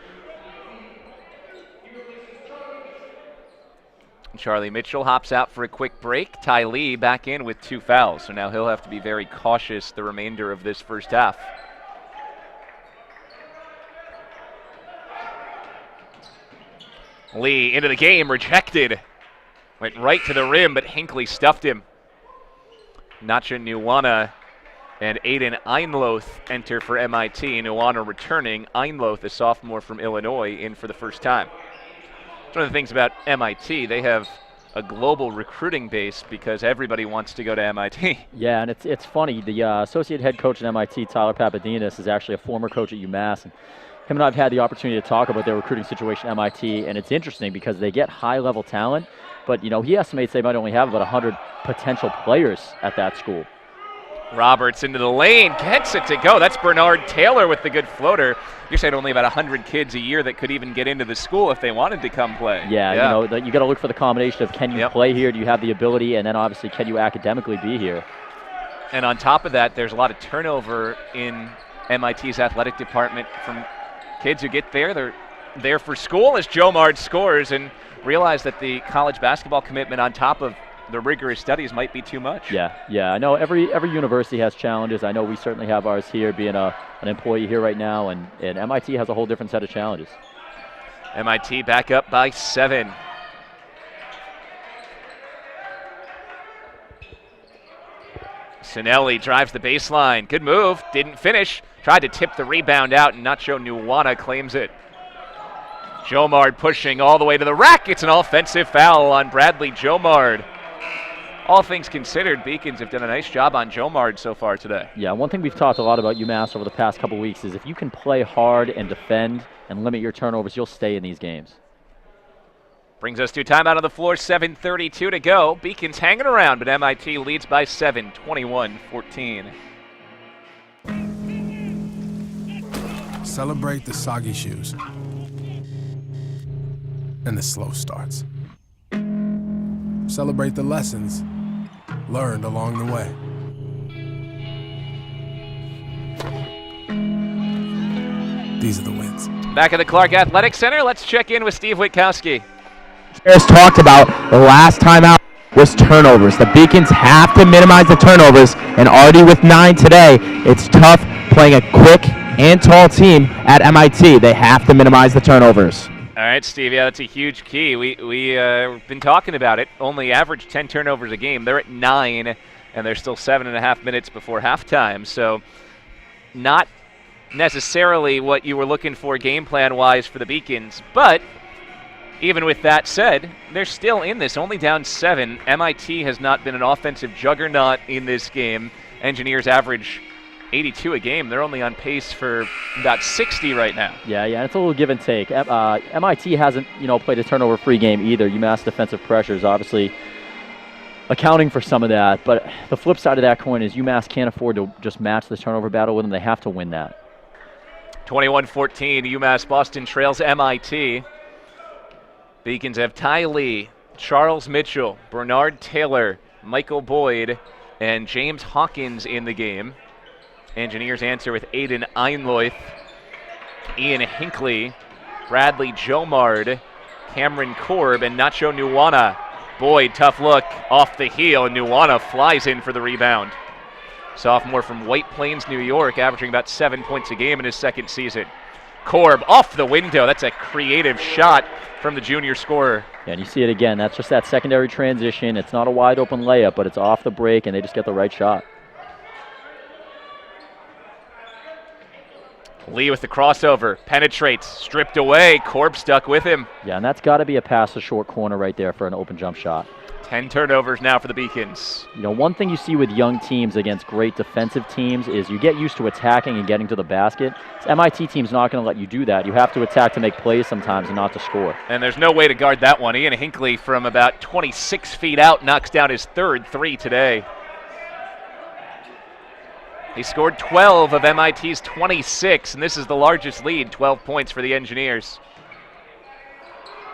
Charlie Mitchell hops out for a quick break. Ty Lee back in with 2 fouls, so now he'll have to be very cautious the remainder of this first half. Lee into the game, rejected. Went right to the rim, but Hinckley stuffed him. Nacha Nuwana and Aiden Einloth enter for MIT. Nuwana returning. Einloth, a sophomore from Illinois, in for the first time. One of the things about MIT, they have a global recruiting base because everybody wants to go to MIT. Yeah, and it's funny. The associate head coach at MIT, Tyler Papadinas, is actually a former coach at UMass. And him and I have had the opportunity to talk about their recruiting situation at MIT, and it's interesting because they get high-level talent, but, he estimates they might only have about 100 potential players at that school. Roberts into the lane, gets it to go. That's Bernard Taylor with the good floater. You're saying only about 100 kids a year that could even get into the school if they wanted to come play. Yeah. You got to look for the combination of can you play here, do you have the ability, and then obviously can you academically be here. And on top of that, there's a lot of turnover in MIT's athletic department from kids who get there. They're there for school as Jomard scores and realize that the college basketball commitment on top of the rigorous studies might be too much. Yeah. I know every university has challenges. I know we certainly have ours here, being an employee here right now, and MIT has a whole different set of challenges. MIT back up by 7. Sinelli drives the baseline. Good move. Didn't finish. Tried to tip the rebound out, and Nacho Nuwana claims it. Jomard pushing all the way to the rack. It's an offensive foul on Bradley Jomard. All things considered, Beacons have done a nice job on Jomard so far today. Yeah, one thing we've talked a lot about UMass over the past couple weeks is if you can play hard and defend and limit your turnovers, you'll stay in these games. Brings us to a timeout on the floor, 7:32 to go. Beacons hanging around, but MIT leads by 7, 21-14. Celebrate the soggy shoes and the slow starts. Celebrate the lessons learned along the way. These are the wins. Back at the Clark Athletic Center, let's check in with Steve Witkowski. Harris talked about the last time out was turnovers. The Beacons have to minimize the turnovers, and already with 9 today, it's tough playing a quick and tall team at MIT. They have to minimize the turnovers. All right, Steve, yeah, that's a huge key. We've been talking about it. Only average 10 turnovers a game. They're at 9, and there's still 7.5 minutes before halftime. So not necessarily what you were looking for game plan-wise for the Beacons, but even with that said, they're still in this, only down 7. MIT has not been an offensive juggernaut in this game. Engineers average 82 a game. They're only on pace for about 60 right now. Yeah, it's a little give and take. MIT hasn't, played a turnover-free game either. UMass defensive pressure is obviously accounting for some of that, but the flip side of that coin is UMass can't afford to just match the turnover battle with them. They have to win that. 21-14, UMass Boston trails MIT. Beacons have Ty Lee, Charles Mitchell, Bernard Taylor, Michael Boyd, and James Hawkins in the game. Engineers answer with Aiden Einloith, Ian Hinckley, Bradley Jomard, Cameron Korb, and Nacho Nuwana. Boyd, tough look, off the heel, and Nuwana flies in for the rebound. Sophomore from White Plains, New York, averaging about 7 points a game in his second season. Korb off the window. That's a creative shot from the junior scorer. Yeah, and you see it again. That's just that secondary transition. It's not a wide open layup, but it's off the break, and they just get the right shot. Lee with the crossover, penetrates, stripped away. Korb stuck with him. Yeah, and that's got to be a pass to short corner right there for an open jump shot. 10 turnovers now for the Beacons. One thing you see with young teams against great defensive teams is you get used to attacking and getting to the basket. This MIT team's not going to let you do that. You have to attack to make plays sometimes and not to score. And there's no way to guard that one. Ian Hinckley from about 26 feet out knocks down his third 3 today. He scored 12 of MIT's 26, and this is the largest lead, 12 points for the Engineers.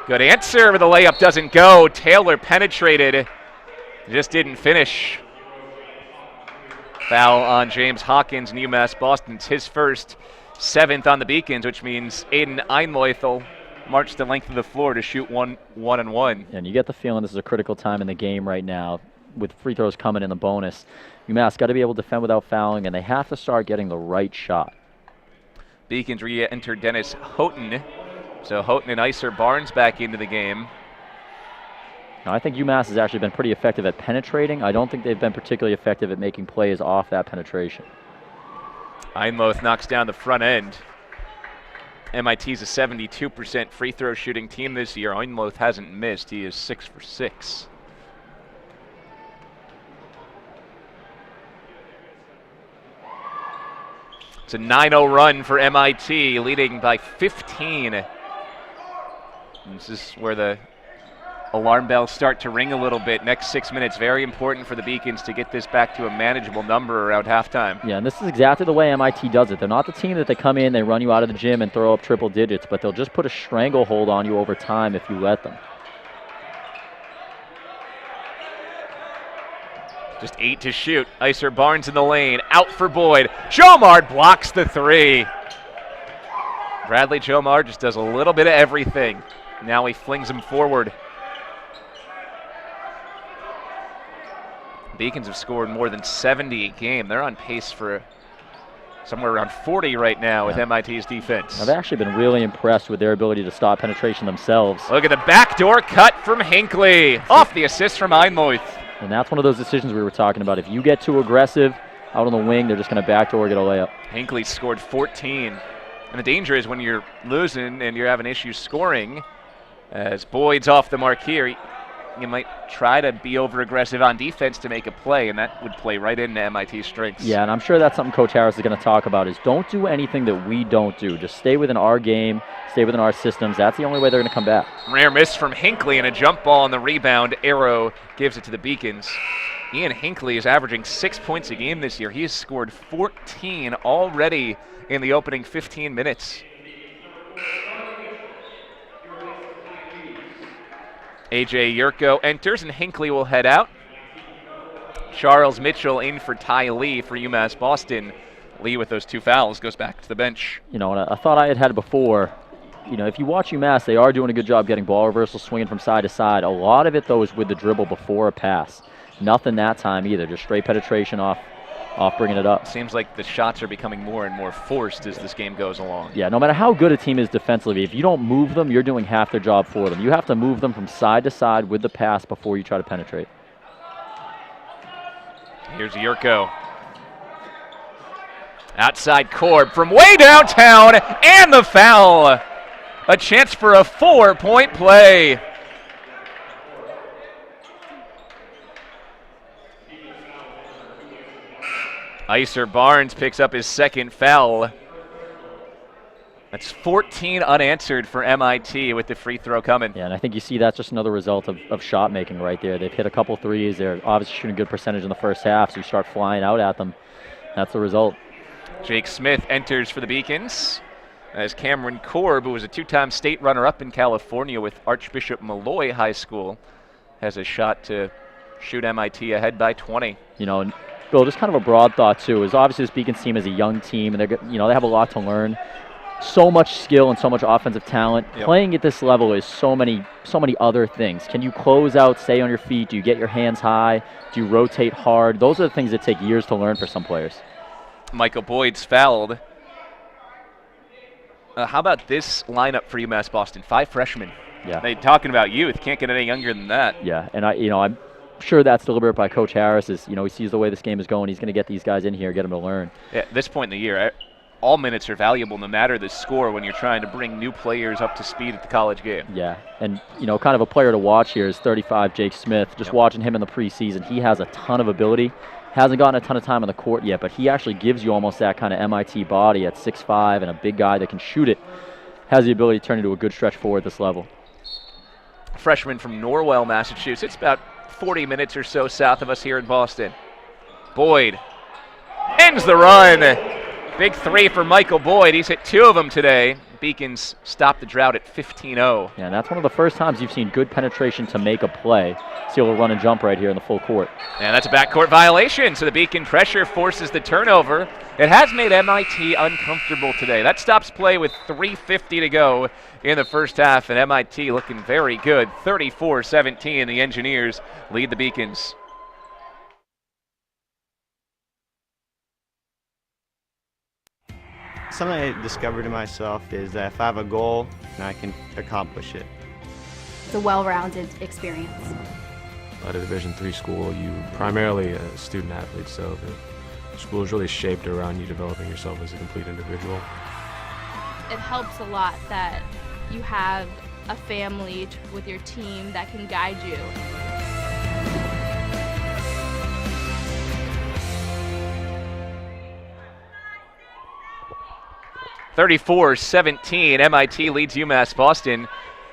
Good answer, but the layup doesn't go. Taylor penetrated, just didn't finish. Foul on James Hawkins and UMass Boston's his first, 7th on the Beacons, which means Aiden Einloith will march the length of the floor to shoot 1-1-1. And you get the feeling this is a critical time in the game right now with free throws coming in the bonus. UMass got to be able to defend without fouling, and they have to start getting the right shot. Beacons re-enter Dennis Houghton. So Houghton and Iser Barnes back into the game. Now, I think UMass has actually been pretty effective at penetrating. I don't think they've been particularly effective at making plays off that penetration. Einloith knocks down the front end. MIT's a 72% free throw shooting team this year. Einloith hasn't missed. He is 6 for 6. It's a 9-0 run for MIT, leading by 15. This is where the alarm bells start to ring a little bit. Next 6 minutes, very important for the Beacons to get this back to a manageable number around halftime. Yeah, and this is exactly the way MIT does it. They're not the team that they come in, they run you out of the gym and throw up triple digits, but they'll just put a stranglehold on you over time if you let them. Just 8 to shoot. Iser Barnes in the lane, out for Boyd. Jomard blocks the 3. Bradley Jomard just does a little bit of everything. Now he flings him forward. Beacons have scored more than 70 a game. They're on pace for somewhere around 40 right now with MIT's defense. I've actually been really impressed with their ability to stop penetration themselves. Look at the backdoor cut from Hinckley. Off the assist from Einloith. And that's one of those decisions we were talking about. If you get too aggressive out on the wing, they're just going to backdoor get a layup. Hinckley scored 14. And the danger is when you're losing and you're having issues scoring, as Boyd's off the mark here, you might try to be over-aggressive on defense to make a play, and that would play right into MIT's strengths. Yeah, and I'm sure that's something Coach Harris is going to talk about is don't do anything that we don't do. Just stay within our game, stay within our systems. That's the only way they're going to come back. Rare miss from Hinckley and a jump ball on the rebound. Arrow gives it to the Beacons. Ian Hinckley is averaging 6 points a game this year. He has scored 14 already in the opening 15 minutes. AJ Yurko enters and Hinckley will head out. Charles Mitchell in for Ty Lee for UMass Boston. Lee with those 2 fouls goes back to the bench. And I thought I had it before. If you watch UMass, they are doing a good job getting ball reversal, swinging from side to side. A lot of it, though, is with the dribble before a pass. Nothing that time either, just straight penetration off bringing it up. Seems like the shots are becoming more and more forced as this game goes along. Yeah, no matter how good a team is defensively, if you don't move them, you're doing half their job for them. You have to move them from side to side with the pass before you try to penetrate. Here's Yurko. Outside Korb from way downtown, and the foul. A chance for a 4-point play. Icer Barnes picks up his second foul. That's 14 unanswered for MIT with the free throw coming. Yeah, and I think you see that's just another result of shot making right there. They've hit a couple threes. They're obviously shooting a good percentage in the first half, so you start flying out at them. That's the result. Jake Smith enters for the Beacons as Cameron Korb, who was a two-time state runner-up in California with Archbishop Malloy High School, has a shot to shoot MIT ahead by 20. You know, and Bill, just kind of a broad thought too is obviously this Beacons team is a young team, and they have a lot to learn. So much skill and so much offensive talent. Yep. Playing at this level is so many other things. Can you close out, stay on your feet? Do you get your hands high? Do you rotate hard? Those are the things that take years to learn for some players. Michael Boyd's fouled. How about this lineup for UMass Boston? 5 freshmen. Yeah. They talking about youth. Can't get any younger than that. Yeah, and I'm sure that's deliberate by Coach Harris. He sees the way this game is going. He's going to get these guys in here, get them to learn. Yeah, at this point in the year, all minutes are valuable no matter the score when you're trying to bring new players up to speed at the college game. Yeah, and kind of a player to watch here is 35 Jake Smith. Just watching him in the preseason, he has a ton of ability. Hasn't gotten a ton of time on the court yet, but he actually gives you almost that kind of MIT body at 6'5", and a big guy that can shoot it. Has the ability to turn into a good stretch forward at this level. Freshman from Norwell, Massachusetts, about 40 minutes or so south of us here in Boston. Boyd ends the run. Big 3 for Michael Boyd. He's hit 2 of them today. Beacons stop the drought at 15-0. Yeah, and that's one of the first times you've seen good penetration to make a play. See a little run and jump right here in the full court. And that's a backcourt violation, so the Beacon pressure forces the turnover. It has made MIT uncomfortable today. That stops play with 3:50 to go in the first half, and MIT looking very good. 34-17, the Engineers lead the Beacons. Something I discovered in myself is that if I have a goal, then I can accomplish it. It's a well-rounded experience. At a Division III school, you primarily a student athlete, so the school is really shaped around you developing yourself as a complete individual. It helps a lot that you have a family with your team that can guide you. 34-17, MIT leads UMass Boston.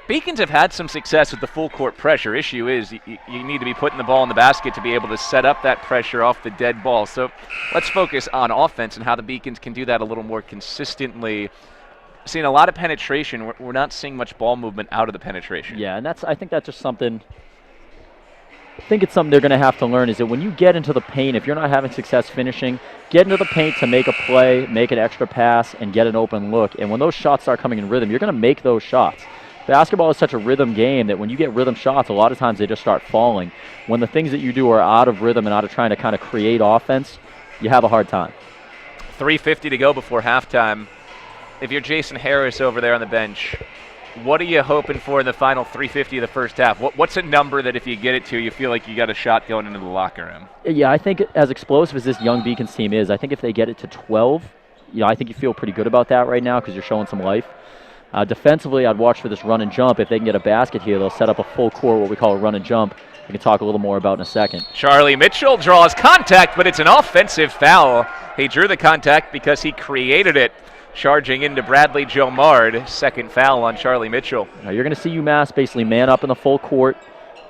Beacons have had some success with the full court pressure. Issue is you need to be putting the ball in the basket to be able to set up that pressure off the dead ball. So let's focus on offense and how the Beacons can do that a little more consistently. Seeing a lot of penetration. We're not seeing much ball movement out of the penetration. Yeah, and I think that's just something. I think it's something they're going to have to learn is that when you get into the paint, if you're not having success finishing, get into the paint to make a play, make an extra pass, and get an open look. And when those shots start coming in rhythm, you're going to make those shots. Basketball is such a rhythm game that when you get rhythm shots, a lot of times they just start falling. When the things that you do are out of rhythm and out of trying to kind of create offense, you have a hard time. 3:50 to go before halftime. If you're Jason Harris over there on the bench, what are you hoping for in the final 3:50 of the first half? What's a number that if you get it to, you feel like you got a shot going into the locker room? Yeah, I think as explosive as this young Beacons team is, I think if they get it to 12, I think you feel pretty good about that right now because you're showing some life. Defensively, I'd watch for this run and jump. If they can get a basket here, they'll set up a full court, what we call a run and jump. We can talk a little more about in a second. Charlie Mitchell draws contact, but it's an offensive foul. He drew the contact because he created it. Charging into Bradley Jomard, second foul on Charlie Mitchell. Now you're going to see UMass basically man up in the full court.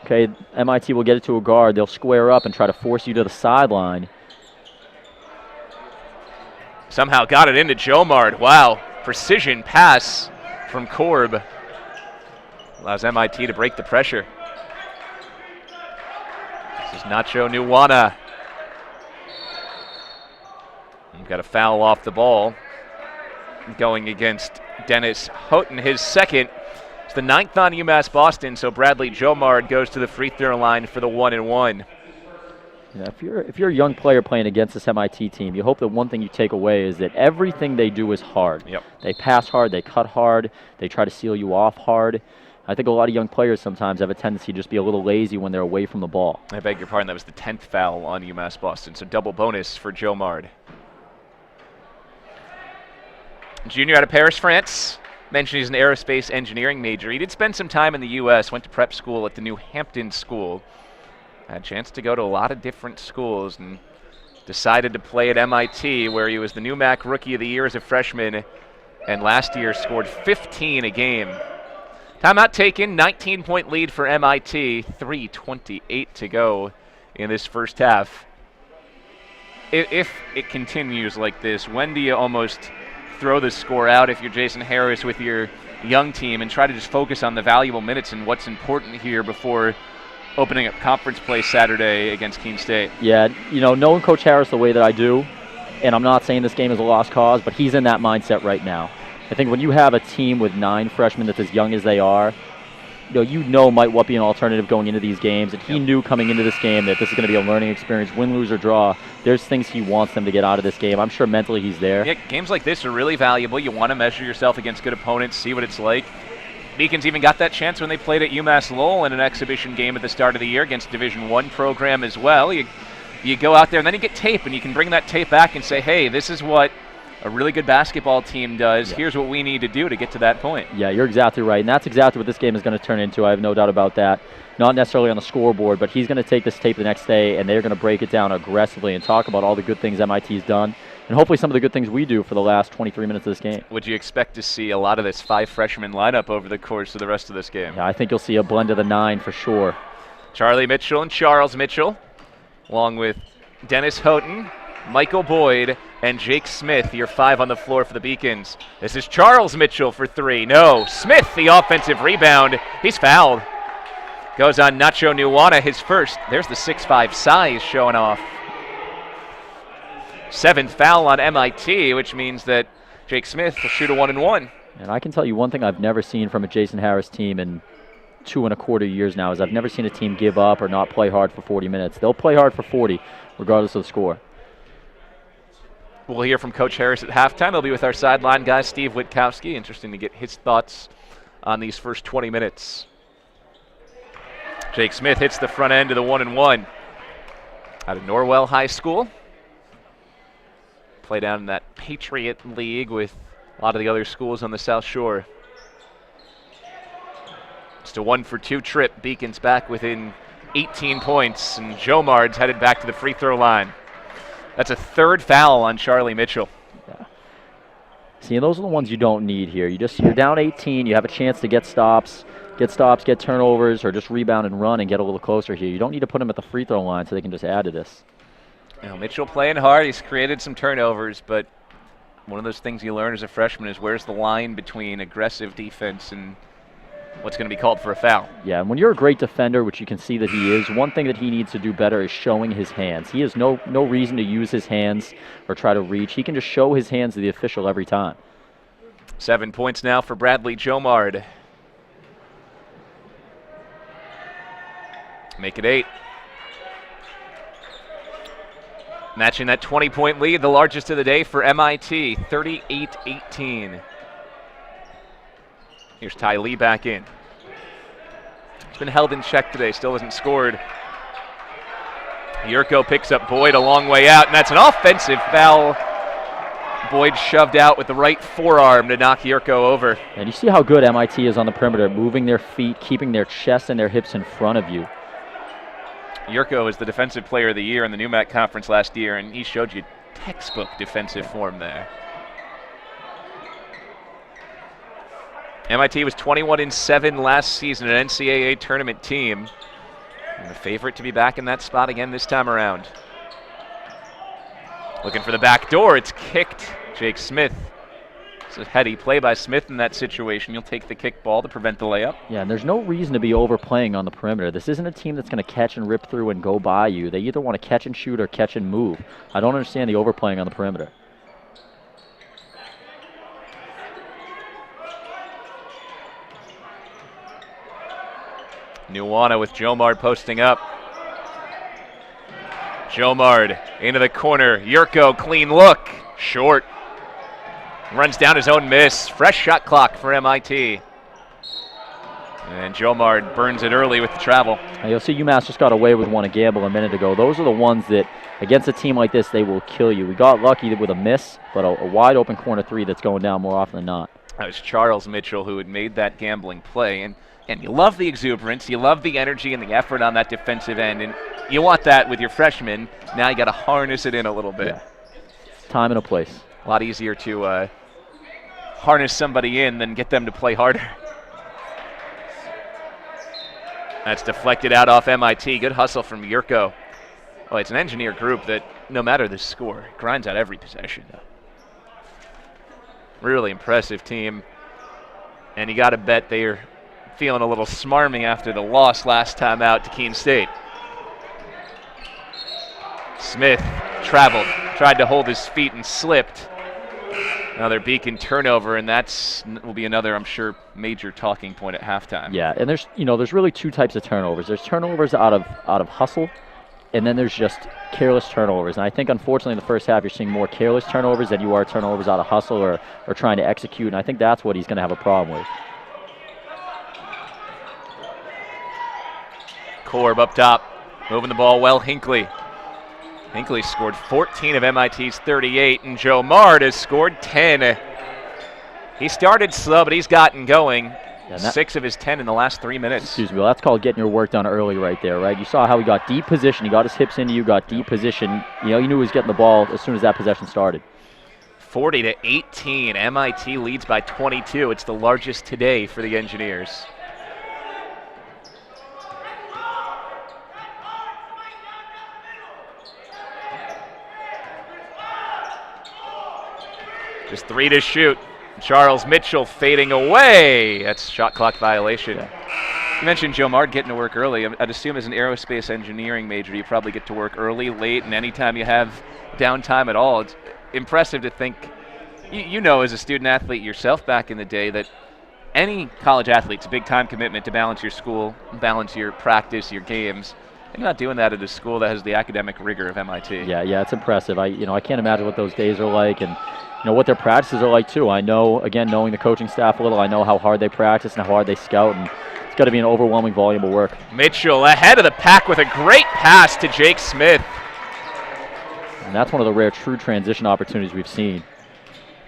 Okay, MIT will get it to a guard. They'll square up and try to force you to the sideline. Somehow got it into Jomard. Wow, precision pass from Korb. Allows MIT to break the pressure. This is Nacho Nuwana. We've got a foul off the ball. Going against Dennis Houghton, his second. It's the 9th on UMass Boston, so Bradley Jomard goes to the free throw line for the 1-and-1. Yeah, if you're a young player playing against this MIT team, you hope that one thing you take away is that everything they do is hard. Yep. They pass hard, they cut hard, they try to seal you off hard. I think a lot of young players sometimes have a tendency to just be a little lazy when they're away from the ball. I beg your pardon, that was the 10th foul on UMass Boston, so double bonus for Jomard. Junior out of Paris, France. Mentioned he's an aerospace engineering major. He did spend some time in the U.S., went to prep school at the New Hampton School. Had a chance to go to a lot of different schools and decided to play at MIT, where he was the New MAC Rookie of the Year as a freshman, and last year scored 15 a game. Timeout taken, 19-point lead for MIT, 3:28 to go in this first half. If it continues like this, when do you almost throw the score out if you're Jason Harris with your young team and try to just focus on the valuable minutes and what's important here before opening up conference play Saturday against Keene State? Yeah, knowing Coach Harris the way that I do, and I'm not saying this game is a lost cause, but he's in that mindset right now. I think when you have a team with 9 freshmen that's as young as they are, might what be an alternative going into these games, and he knew coming into this game that this is going to be a learning experience, win, lose, or draw. There's things he wants them to get out of this game. I'm sure mentally he's there. Yeah, games like this are really valuable. You want to measure yourself against good opponents, see what it's like. Beacons even got that chance when they played at UMass Lowell in an exhibition game at the start of the year against Division I program as well. You go out there and then you get tape, and you can bring that tape back and say, hey, this is what a really good basketball team does. Yeah. Here's what we need to do to get to that point. Yeah, you're exactly right, and that's exactly what this game is going to turn into. I have no doubt about that. Not necessarily on the scoreboard, but he's going to take this tape the next day, and they're going to break it down aggressively and talk about all the good things MIT's done, and hopefully some of the good things we do for the last 23 minutes of this game. Would you expect to see a lot of this 5 freshman lineup over the course of the rest of this game? Yeah, I think you'll see a blend of the 9 for sure. Charlie Mitchell and Charles Mitchell, along with Dennis Houghton, Michael Boyd, and Jake Smith, your 5 on the floor for the Beacons. This is Charles Mitchell for 3. No, Smith, the offensive rebound. He's fouled. Goes on Nacho Nuwana, his first. There's the 6'5" size showing off. 7th foul on MIT, which means that Jake Smith will shoot a 1-and-1. And I can tell you one thing I've never seen from a Jason Harris team in 2.25 years now is I've never seen a team give up or not play hard for 40 minutes. They'll play hard for 40, regardless of the score. We'll hear from Coach Harris at halftime. He'll be with our sideline guy, Steve Witkowski. Interesting to get his thoughts on these first 20 minutes. Jake Smith hits the front end of the 1-and-1. Out of Norwell High School. Play down in that Patriot League with a lot of the other schools on the South Shore. Just a 1-for-2 trip. Beacons back within 18 points, and Jomard's headed back to the free throw line. That's a 3rd foul on Charlie Mitchell. Yeah. See, those are the ones you don't need here. You're down 18. You have a chance to get stops, get turnovers, or just rebound and run and get a little closer here. You don't need to put them at the free throw line so they can just add to this. Mitchell playing hard. He's created some turnovers, but one of those things you learn as a freshman is where's the line between aggressive defense and what's going to be called for a foul. Yeah, and when you're a great defender, which you can see that he is, one thing that he needs to do better is showing his hands. He has no reason to use his hands or try to reach. He can just show his hands to the official every time. 7 points now for Bradley Jomard. Make it 8. Matching that 20-point lead, the largest of the day for MIT, 38-18. Here's Ty Lee back in. He's been held in check today, still hasn't scored. Yurko picks up Boyd a long way out, and that's an offensive foul. Boyd shoved out with the right forearm to knock Yurko over. And you see how good MIT is on the perimeter, moving their feet, keeping their chest and their hips in front of you. Yurko is the Defensive Player of the Year in the New MAC Conference last year, and he showed you textbook defensive form there. MIT was 21-7 last season, an NCAA tournament team. And the favorite to be back in that spot again this time around. Looking for the back door, it's kicked. Jake Smith. It's a heady play by Smith in that situation. You'll take the kick ball to prevent the layup. Yeah, and there's no reason to be overplaying on the perimeter. This isn't a team that's going to catch and rip through and go by you. They either want to catch and shoot or catch and move. I don't understand the overplaying on the perimeter. Nuwana with Jomard posting up. Jomard into the corner. Yurko, clean look. Short. Runs down his own miss. Fresh shot clock for MIT. And Jomard burns it early with the travel. Now you'll see UMass just got away with one a gamble a minute ago. Those are the ones that, against a team like this, they will kill you. We got lucky with a miss, but a wide open corner three that's going down more often than not. That was Charles Mitchell who had made that gambling play. And you love the exuberance, you love the energy and the effort on that defensive end, and you want that with your freshmen. Now you got to harness it in a little bit. Yeah. Time and a place. A lot easier to harness somebody in than get them to play harder. That's deflected out off MIT. Good hustle from Yurko. Oh, it's an engineer group that, no matter the score, grinds out every possession. Really impressive team. And you got to bet they're feeling a little smarmy after the loss last time out to Keene State. Smith traveled, tried to hold his feet and slipped. Another Beacon turnover, and will be another, I'm sure, major talking point at halftime. Yeah, and there's really two types of turnovers. There's turnovers out of hustle, and then there's just careless turnovers. And I think, unfortunately, in the first half, you're seeing more careless turnovers than you are turnovers out of hustle or trying to execute, and I think that's what he's going to have a problem with. Korb up top, moving the ball well. Hinckley scored 14 of MIT's 38, and Joe Mard has scored 10. He started slow, but he's gotten going. 6 of his 10 in the last 3 minutes. Excuse me. Well, that's called getting your work done early right there, right? You saw how he got deep position. He got his hips into you, got deep position. You knew he was getting the ball as soon as that possession started. 40-18. MIT leads by 22. It's the largest today for the Engineers. Just 3 to shoot. Charles Mitchell fading away. That's shot clock violation. You mentioned Joe Mard getting to work early. I'd assume as an aerospace engineering major, you probably get to work early, late, and anytime you have downtime at all. It's impressive to think, you know as a student athlete yourself back in the day, that any college athlete's a big time commitment to balance your school, balance your practice, your games. And you're not doing that at a school that has the academic rigor of MIT. Yeah, it's impressive. I can't imagine what those days are like, and what their practices are like too. I know, again, knowing the coaching staff a little, I know how hard they practice and how hard they scout, and it's got to be an overwhelming volume of work. Mitchell ahead of the pack with a great pass to Jake Smith. And that's one of the rare true transition opportunities we've seen.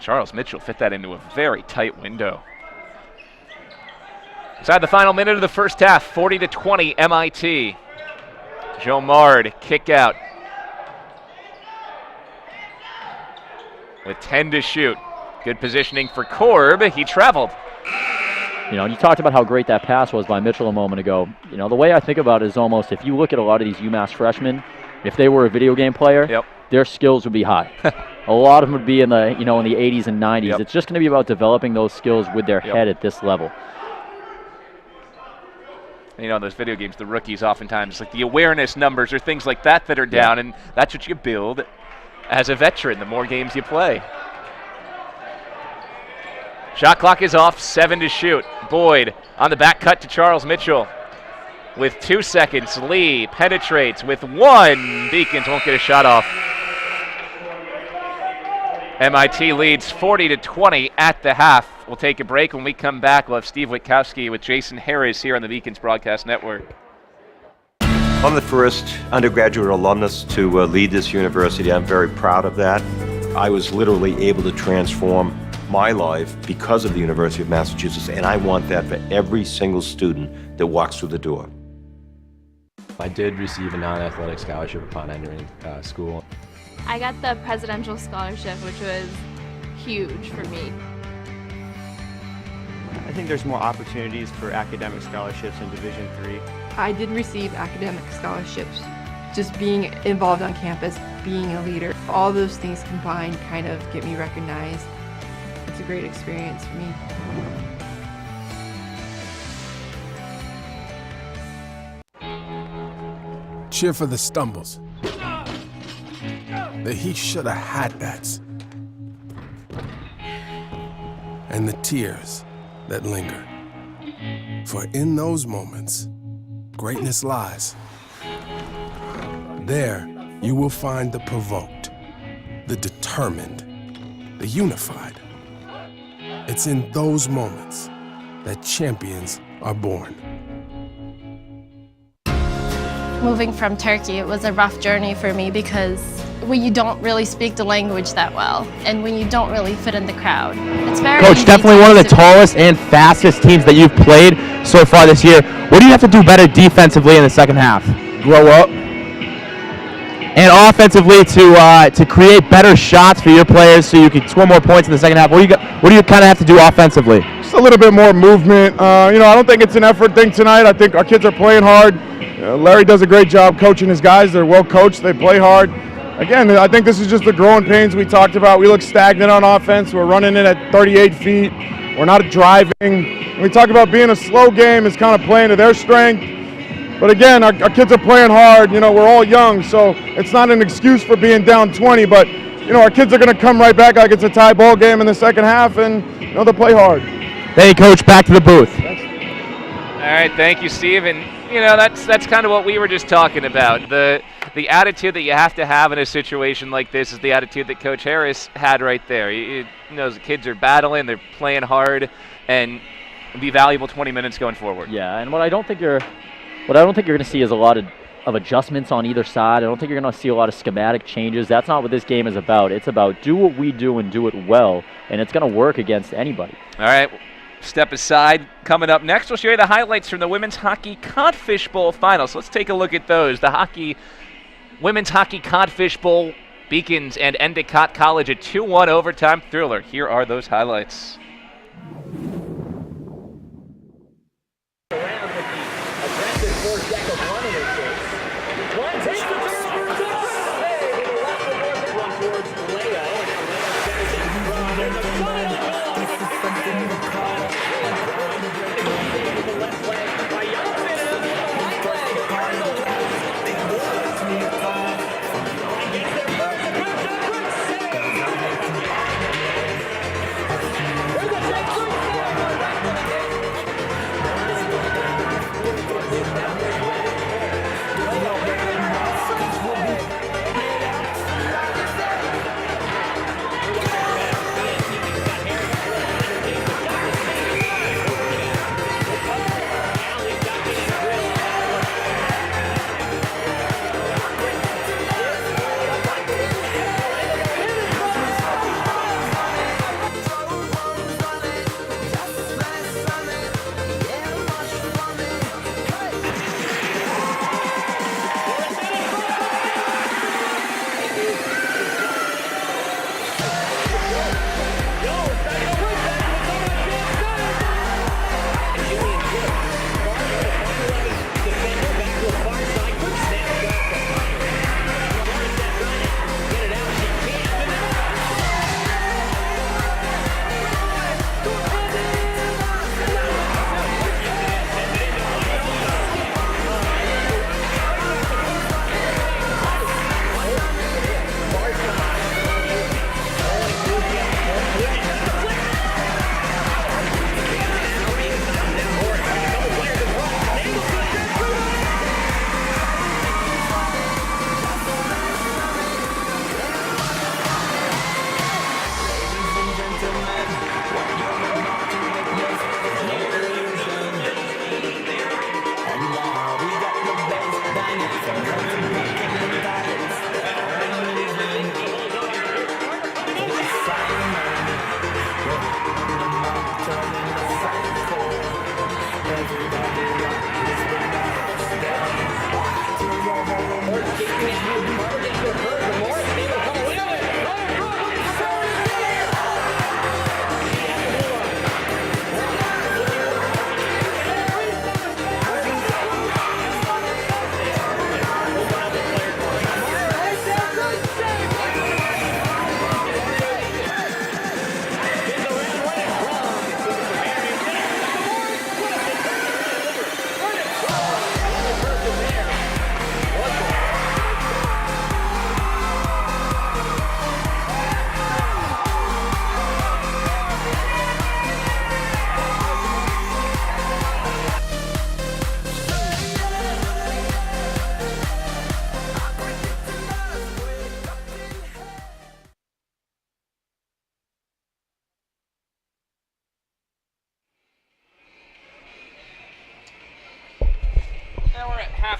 Charles Mitchell fit that into a very tight window. Inside the final minute of the first half, 40-20 MIT. Joe Mard, kick out. With 10 to shoot. Good positioning for Korb. He traveled. And you talked about how great that pass was by Mitchell a moment ago. The way I think about it is almost, if you look at a lot of these UMass freshmen, if they were a video game player, their skills would be high. A lot of them would be in the, in the 80s and 90s. It's just going to be about developing those skills with their head at this level. In those video games, the rookies oftentimes, like the awareness numbers or things like that are down, and that's what you build as a veteran, the more games you play. Shot clock is off, 7 to shoot. Boyd on the back cut to Charles Mitchell. With 2 seconds, Lee penetrates with 1. Beacons won't get a shot off. MIT leads 40-20 at the half. We'll take a break. When we come back, we'll have Steve Witkowski with Jason Harris here on the Beacons Broadcast Network. I'm the first undergraduate alumnus to lead this university. I'm very proud of that. I was literally able to transform my life because of the University of Massachusetts, and I want that for every single student that walks through the door. I did receive a non-athletic scholarship upon entering school. I got the presidential scholarship, which was huge for me. I think there's more opportunities for academic scholarships in Division III. I did receive academic scholarships. Just being involved on campus, being a leader, all those things combined kind of get me recognized. It's a great experience for me. Cheer for the stumbles. The he shoulda had that's. And the tears that linger. For in those moments, greatness lies. There, you will find the provoked, the determined, the unified. It's in those moments that champions are born. Moving from Turkey, it was a rough journey for me because when you don't really speak the language that well and when you don't really fit in the crowd, it's very Coach, easy definitely one of the tallest and fastest teams that you've played so far this year. What do you have to do better defensively in the second half? Grow up. And offensively to create better shots for your players so you can score more points in the second half. What do you kind of have to do offensively? Just a little bit more movement. I don't think it's an effort thing tonight. I think our kids are playing hard. Larry does a great job coaching his guys. They're well coached. They play hard. Again, I think this is just the growing pains we talked about. We look stagnant on offense. We're running it at 38 feet. We're not driving. When we talk about being a slow game, it's kind of playing to their strength. But again, our kids are playing hard. We're all young, so it's not an excuse for being down 20. But our kids are going to come right back like it's a tie ball game in the second half, and they'll play hard. Thank you, Coach. Back to the booth. All right, thank you, Steve. And that's kind of what we were just talking about. The attitude that you have to have in a situation like this is the attitude that Coach Harris had right there. He knows the kids are battling, they're playing hard, and it'll be valuable 20 minutes going forward. Yeah, and what I don't think you're going to see is a lot of adjustments on either side. I don't think you're going to see a lot of schematic changes. That's not what this game is about. It's about do what we do and do it well, and it's going to work against anybody. All right, step aside. Coming up next, we'll show you the highlights from the Women's Hockey Codfish Bowl Finals. Let's take a look at those. The Women's Hockey Codfish Bowl, Beacons and Endicott College, a 2-1 overtime thriller. Here are those highlights.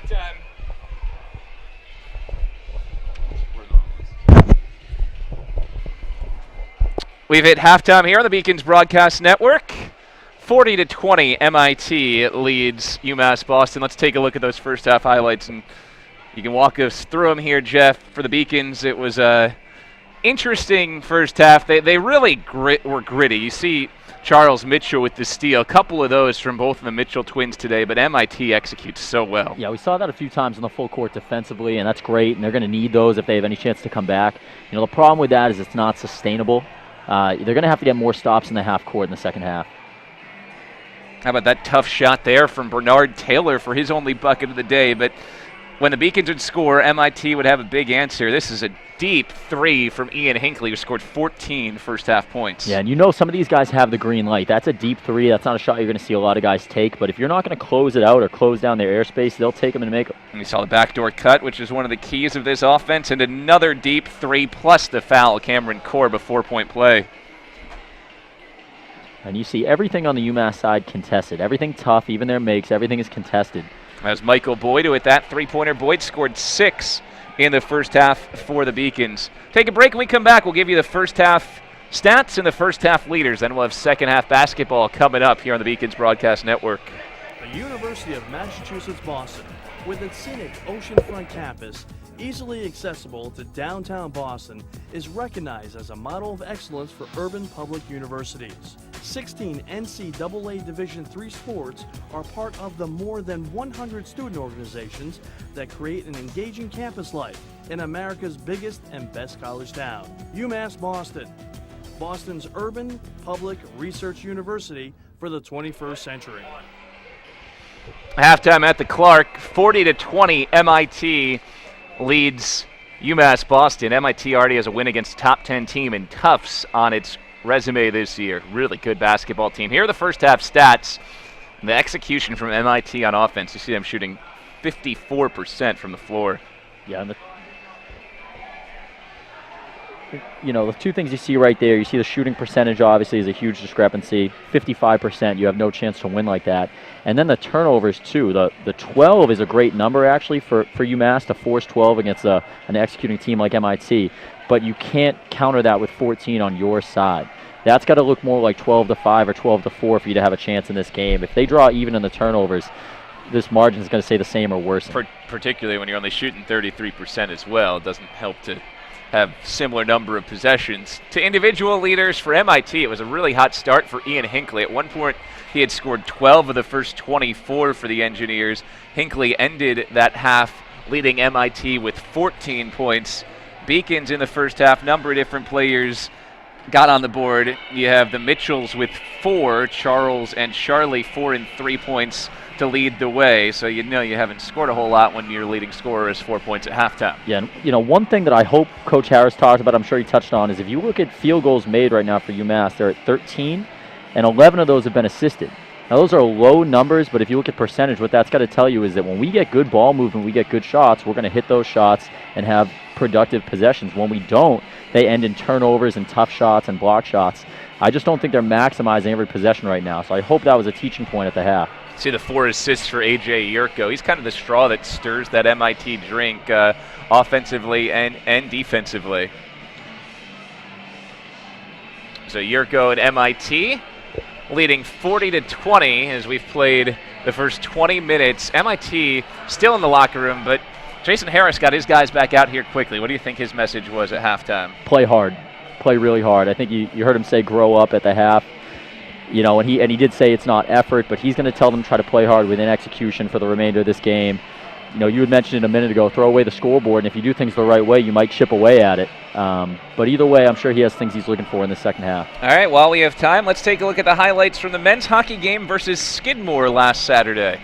halftime. We've hit halftime here on the Beacons Broadcast Network. 40-20, MIT leads UMass Boston. Let's take a look at those first half highlights, and you can walk us through them here, Jeff. For the Beacons, it was a interesting first half. They really were gritty. You see Charles Mitchell with the steal. A couple of those from both of the Mitchell twins today, but MIT executes so well. Yeah, we saw that a few times in the full court defensively, and that's great, and they're going to need those if they have any chance to come back. You know, the problem with that is it's not sustainable. They're going to have to get more stops in the half court in the second half. How about that tough shot there from Bernard Taylor for his only bucket of the day? But when the Beacons would score, MIT would have a big answer. This is a deep three from Ian Hinckley, who scored 14 first half points. Yeah, and you know some of these guys have the green light. That's a deep three. That's not a shot you're going to see a lot of guys take. But if you're not going to close it out or close down their airspace, they'll take them and make them. And we saw the backdoor cut, which is one of the keys of this offense, and another deep three plus the foul. Cameron Korb, a 4-point play. And you see everything on the UMass side contested. Everything tough, even their makes, everything is contested. As Michael Boyd with that three-pointer. Boyd scored 6 in the first half for the Beacons. Take a break. When we come back, we'll give you the first half stats and the first half leaders. Then we'll have second half basketball coming up here on the Beacons Broadcast Network. The University of Massachusetts Boston, with its scenic oceanfront campus, easily accessible to downtown Boston, is recognized as a model of excellence for urban public universities. 16 NCAA Division III sports are part of the more than 100 student organizations that create an engaging campus life in America's biggest and best college town. UMass Boston, Boston's urban public research university for the 21st century. Halftime at the Clark, 40-20, MIT leads UMass Boston. MIT already has a win against top 10 team in Tufts on its resume this year. Really good basketball team. Here are the first half stats. The execution from MIT on offense. You see them shooting 54% from the floor. Yeah, and the two things you see right there, you see the shooting percentage obviously is a huge discrepancy. 55%, you have no chance to win like that. And then the turnovers too. The 12 is a great number actually for UMass to force 12 against an executing team like MIT. But you can't counter that with 14 on your side. That's got to look more like 12-5 or 12-4 for you to have a chance in this game. If they draw even in the turnovers, this margin is going to stay the same or worse. Particularly when you're only shooting 33% as well. It doesn't help to have similar number of possessions. To individual leaders for MIT, it was a really hot start for Ian Hinckley. At one point, he had scored 12 of the first 24 for the Engineers. Hinckley ended that half leading MIT with 14 points. Beacons in the first half, number of different players got on the board. You have the Mitchells with 4, Charles and Charlie 4 and 3 points to lead the way. So you know you haven't scored a whole lot when your leading scorer is 4 points at halftime. Yeah, and one thing that I hope Coach Harris talked about, I'm sure he touched on, is if you look at field goals made right now for UMass, they're at 13, and 11 of those have been assisted. Now, those are low numbers, but if you look at percentage, what that's got to tell you is that when we get good ball movement, we get good shots, we're going to hit those shots and have productive possessions. When we don't, they end in turnovers and tough shots and block shots. I just don't think they're maximizing every possession right now, so I hope that was a teaching point at the half. See the 4 assists for A.J. Yurko. He's kind of the straw that stirs that MIT drink offensively and defensively. So Yurko and MIT leading 40-20 as we've played the first 20 minutes. MIT still in the locker room, but Jason Harris got his guys back out here quickly. What do you think his message was at halftime? Play hard. Play really hard. I think you heard him say grow up at the half. You know, and he did say it's not effort, but he's going to tell them try to play hard within execution for the remainder of this game. You know, you had mentioned it a minute ago, throw away the scoreboard, and if you do things the right way, you might chip away at it. But either way, I'm sure he has things he's looking for in the second half. All right, while we have time, let's take a look at the highlights from the men's hockey game versus Skidmore last Saturday.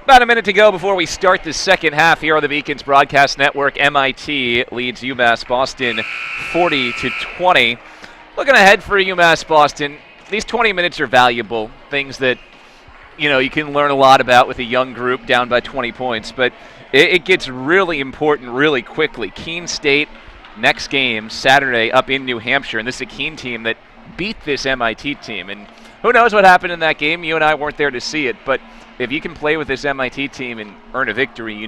About a minute to go before we start the second half here on the Beacons Broadcast Network. MIT leads UMass Boston 40-20. Looking ahead for UMass Boston, these 20 minutes are valuable, things that you can learn a lot about with a young group down by 20 points, but it gets really important really quickly. Keene State, next game, Saturday, up in New Hampshire, and this is a Keene team that beat this MIT team, and who knows what happened in that game. You and I weren't there to see it, but if you can play with this MIT team and earn a victory,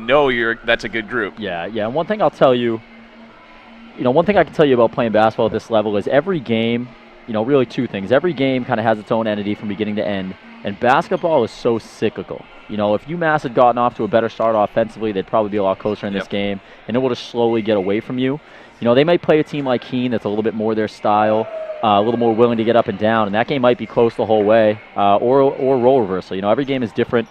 that's a good group. Yeah, and one thing I'll tell you, one thing I can tell you about playing basketball at this level is every game, really two things. Every game kind of has its own entity from beginning to end, and basketball is so cyclical. If UMass had gotten off to a better start offensively, they'd probably be a lot closer in this game, and it will just slowly get away from you. They might play a team like Keene that's a little bit more their style, a little more willing to get up and down, and that game might be close the whole way, or role reversal. Every game is different,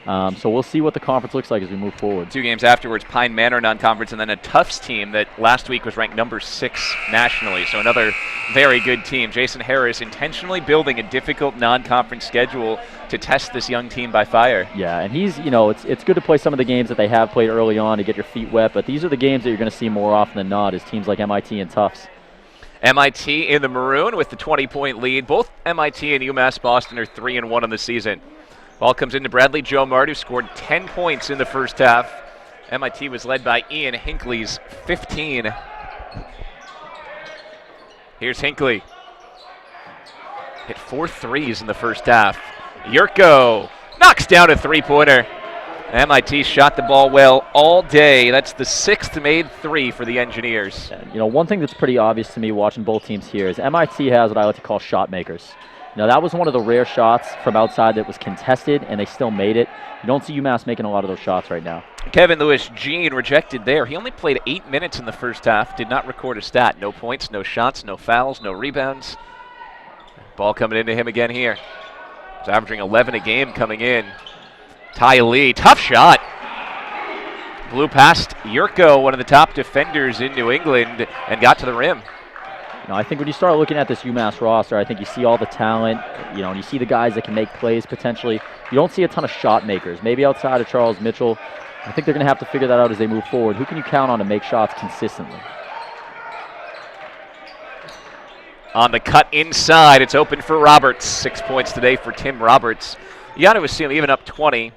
so we'll see what the conference looks like as we move forward. 2 games afterwards, Pine Manor non-conference, and then a Tufts team that last week was ranked number 6 nationally, so another very good team. Jason Harris intentionally building a difficult non-conference schedule to test this young team by fire. Yeah, and he's, it's good to play some of the games that they have played early on to get your feet wet, but these are the games that you're going to see more often than not is teams like MIT and Tufts. MIT in the maroon with the 20-point lead. Both MIT and UMass Boston are 3-1 on the season. Ball comes into Bradley Jomard, who scored 10 points in the first half. MIT was led by Ian Hinckley's 15. Here's Hinckley. Hit 4 threes in the first half. Yurko knocks down a three-pointer. MIT shot the ball well all day. That's the 6th made 3 for the Engineers. One thing that's pretty obvious to me watching both teams here is MIT has what I like to call shot makers. That was one of the rare shots from outside that was contested, and they still made it. You don't see UMass making a lot of those shots right now. Kevin Lewis-Jean rejected there. He only played 8 minutes in the first half, did not record a stat. No points, no shots, no fouls, no rebounds. Ball coming into him again here. He's averaging 11 a game coming in. Ty Lee, tough shot. Blew past Yurko, one of the top defenders in New England, and got to the rim. I think when you start looking at this UMass roster, I think you see all the talent, and you see the guys that can make plays potentially. You don't see a ton of shot makers, maybe outside of Charles Mitchell. I think they're going to have to figure that out as they move forward. Who can you count on to make shots consistently? On the cut inside, it's open for Roberts. 6 points today for Tim Roberts. You got to assume, even up 20,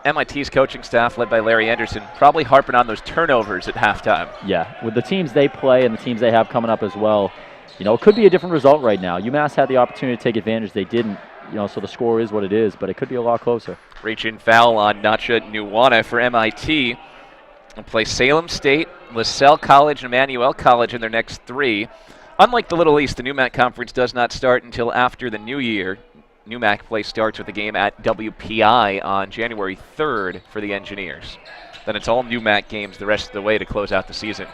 MIT's coaching staff, led by Larry Anderson, probably harping on those turnovers at halftime. Yeah, with the teams they play and the teams they have coming up as well, it could be a different result right now. UMass had the opportunity to take advantage. They didn't, so the score is what it is, but it could be a lot closer. Reach-in foul on Nacha Nuwana for MIT. They'll play Salem State, LaSalle College, and Emmanuel College in their next 3. Unlike the Little East, the NEWMAC Conference does not start until after the new year. NEWMAC play starts with a game at WPI on January 3rd for the Engineers. Then it's all NEWMAC games the rest of the way to close out the season.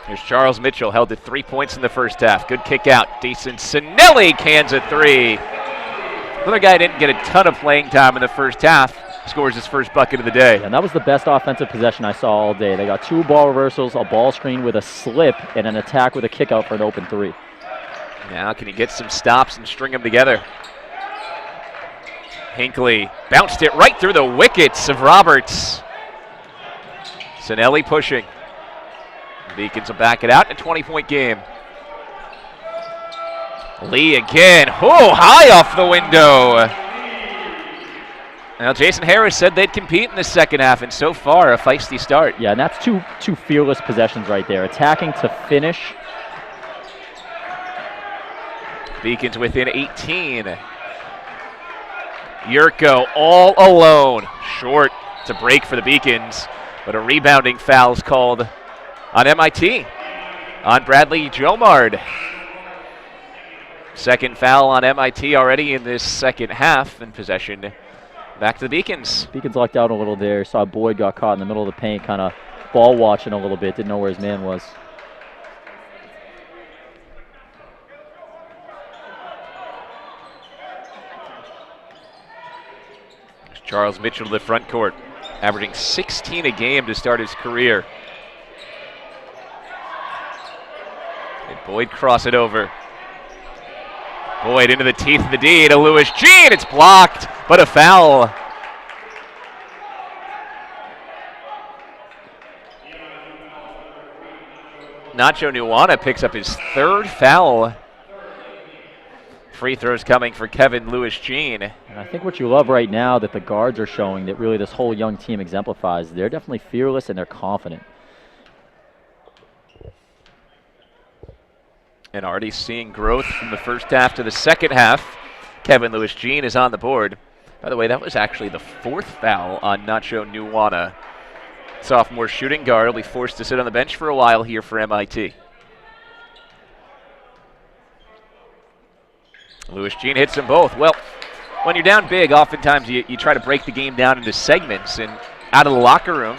Here's Charles Mitchell, held to 3 points in the first half. Good kick out. Decent. Sinelli cans a 3. Another guy didn't get a ton of playing time in the first half. Scores his first bucket of the day. And that was the best offensive possession I saw all day. They got 2 ball reversals, a ball screen with a slip, and an attack with a kick out for an open 3. Now can he get some stops and string them together? Hinckley bounced it right through the wickets of Roberts. Sinelli pushing. Beacons will back it out in a 20-point game. Lee again. Oh, high off the window. Now, Jason Harris said they'd compete in the second half, and so far, a feisty start. Yeah, and that's two fearless possessions right there. Attacking to finish. Beacons within 18. Yurko all alone. Short to break for the Beacons, but a rebounding foul is called on MIT, on Bradley Jomard. Second foul on MIT already in this second half, and possession back to the Beacons. Beacons lucked out a little there. Saw Boyd got caught in the middle of the paint, kind of ball watching a little bit. Didn't know where his man was. There's Charles Mitchell to the front court, averaging 16 a game to start his career. And Boyd cross it over. Boyd into the teeth of the D to Lewis Jean. It's blocked, but a foul. Nacho Nuwana picks up his third foul. Free throws coming for Kevin Lewis Jean. And I think what you love right now that the guards are showing that really this whole young team exemplifies, they're definitely fearless and they're confident. And already seeing growth from the first half to the second half. Kevin Lewis Jean is on the board. By the way, that was actually the fourth foul on Nacho Nuwana. Sophomore shooting guard will be forced to sit on the bench for a while here for MIT. Lewis Jean hits them both. Well, when you're down big, oftentimes you try to break the game down into segments. And out of the locker room,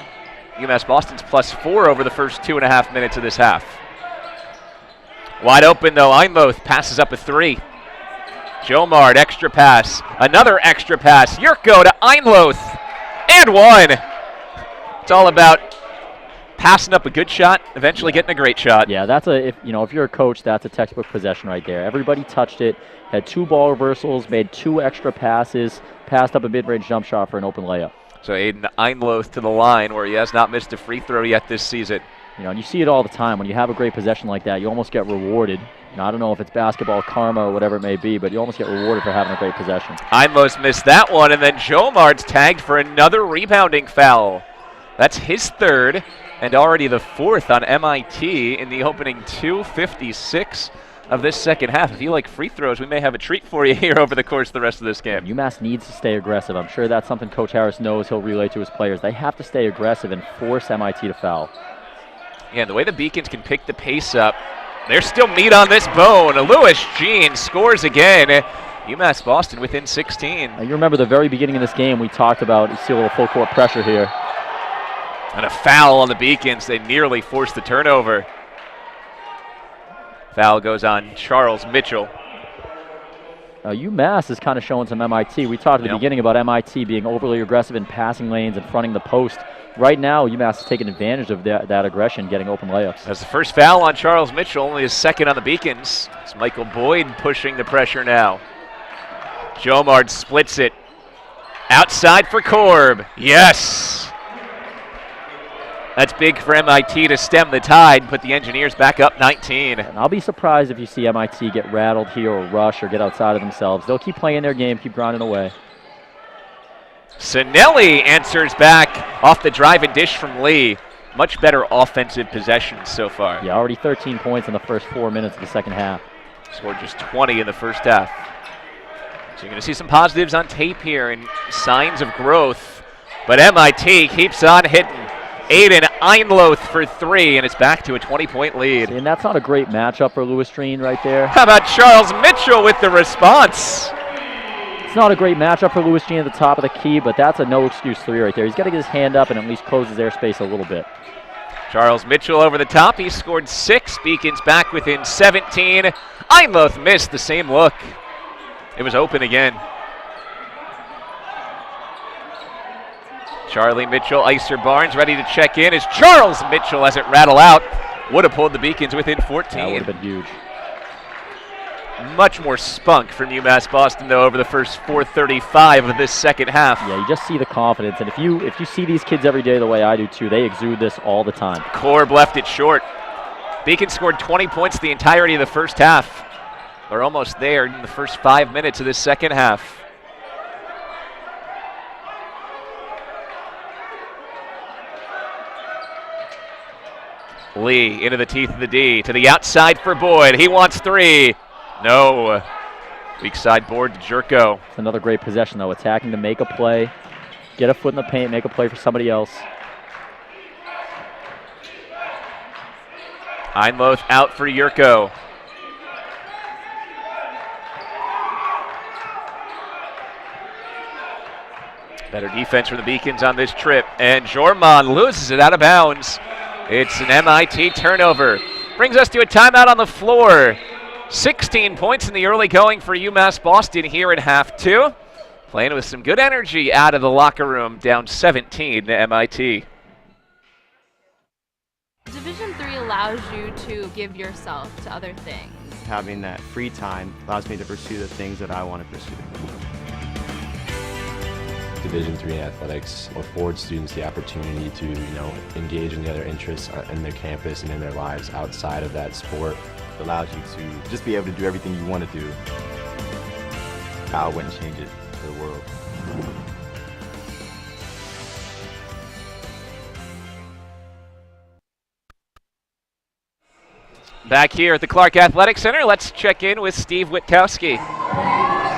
UMass Boston's +4 over the first 2.5 minutes of this half. Wide open, though. Einloth passes up a three. Jomard, extra pass. Another extra pass. Yurko to Einloth. And one. It's all about passing up a good shot, eventually getting a great shot. Yeah, that's if you're a coach, that's a textbook possession right there. Everybody touched it, had 2 ball reversals, made 2 extra passes, passed up a mid-range jump shot for an open layup. So Aiden Einloth to the line where he has not missed a free throw yet this season. You know, and you see it all the time. When you have a great possession like that, you almost get rewarded. I don't know if it's basketball karma or whatever it may be, but you almost get rewarded for having a great possession. Einloth missed that one, and then Jomard's tagged for another rebounding foul. That's his third, and already the fourth on MIT in the opening 2:56 of this second half. If you like free throws, we may have a treat for you here over the course of the rest of this game. UMass needs to stay aggressive. I'm sure that's something Coach Harris knows he'll relay to his players. They have to stay aggressive and force MIT to foul. Yeah, the way the Beacons can pick the pace up, there's still meat on this bone. Lewis Jean scores again. UMass Boston within 16. You remember the very beginning of this game, we talked about, you see a little full court pressure here. And a foul on the Beacons. They nearly forced the turnover. Foul goes on Charles Mitchell. UMass is kind of showing some MIT. We talked at the beginning about MIT being overly aggressive in passing lanes and fronting the post. Right now, UMass is taking advantage of that aggression, getting open layups. That's the first foul on Charles Mitchell, only his second on the Beacons. It's Michael Boyd pushing the pressure now. Jomard splits it. Outside for Korb. Yes! That's big for MIT to stem the tide, put the Engineers back up 19. And I'll be surprised if you see MIT get rattled here or rush or get outside of themselves. They'll keep playing their game, keep grinding away. Sinelli answers back off the drive and dish from Lee. Much better offensive possession so far. Yeah, already 13 points in the first 4 minutes of the second half. Scored just 20 in the first half. So you're going to see some positives on tape here and signs of growth. But MIT keeps on hitting. Aiden Einloth for three, and it's back to a 20-point lead. And that's not a great matchup for Lewis Jean right there. How about Charles Mitchell with the response? It's not a great matchup for Lewis Jean at the top of the key, but that's a no-excuse three right there. He's got to get his hand up and at least close his airspace a little bit. Charles Mitchell over the top. He scored 6. Beacons back within 17. Einloth missed the same look. It was open again. Charlie Mitchell, Icer Barnes ready to check in as Charles Mitchell has it rattle out. Would have pulled the Beacons within 14. That would have been huge. Much more spunk from UMass Boston, though, over the first 4:35 of this second half. Yeah, you just see the confidence. And if you see these kids every day the way I do, too, they exude this all the time. Korb left it short. Beacons scored 20 points the entirety of the first half. They're almost there in the first 5 minutes of this second half. Lee into the teeth of the D, to the outside for Boyd. He wants three. No. Weak side board to Jerko. It's another great possession, though. Attacking to make a play, get a foot in the paint, make a play for somebody else. Einloth out for Yurko. Better defense for the Beacons on this trip. And Jorman loses it out of bounds. It's an MIT turnover. Brings us to a timeout on the floor. 16 points in the early going for UMass Boston here in half two. Playing with some good energy out of the locker room, down 17 to MIT. Division III allows you to give yourself to other things. having that free time allows me to pursue the things that I want to pursue. Division III athletics affords students the opportunity to, engage in the other interests in their campus and in their lives outside of that sport. It allows you to just be able to do everything you want to do. I wouldn't change it for the world. Back here at the Clark Athletic Center, let's check in with Steve Witkowski.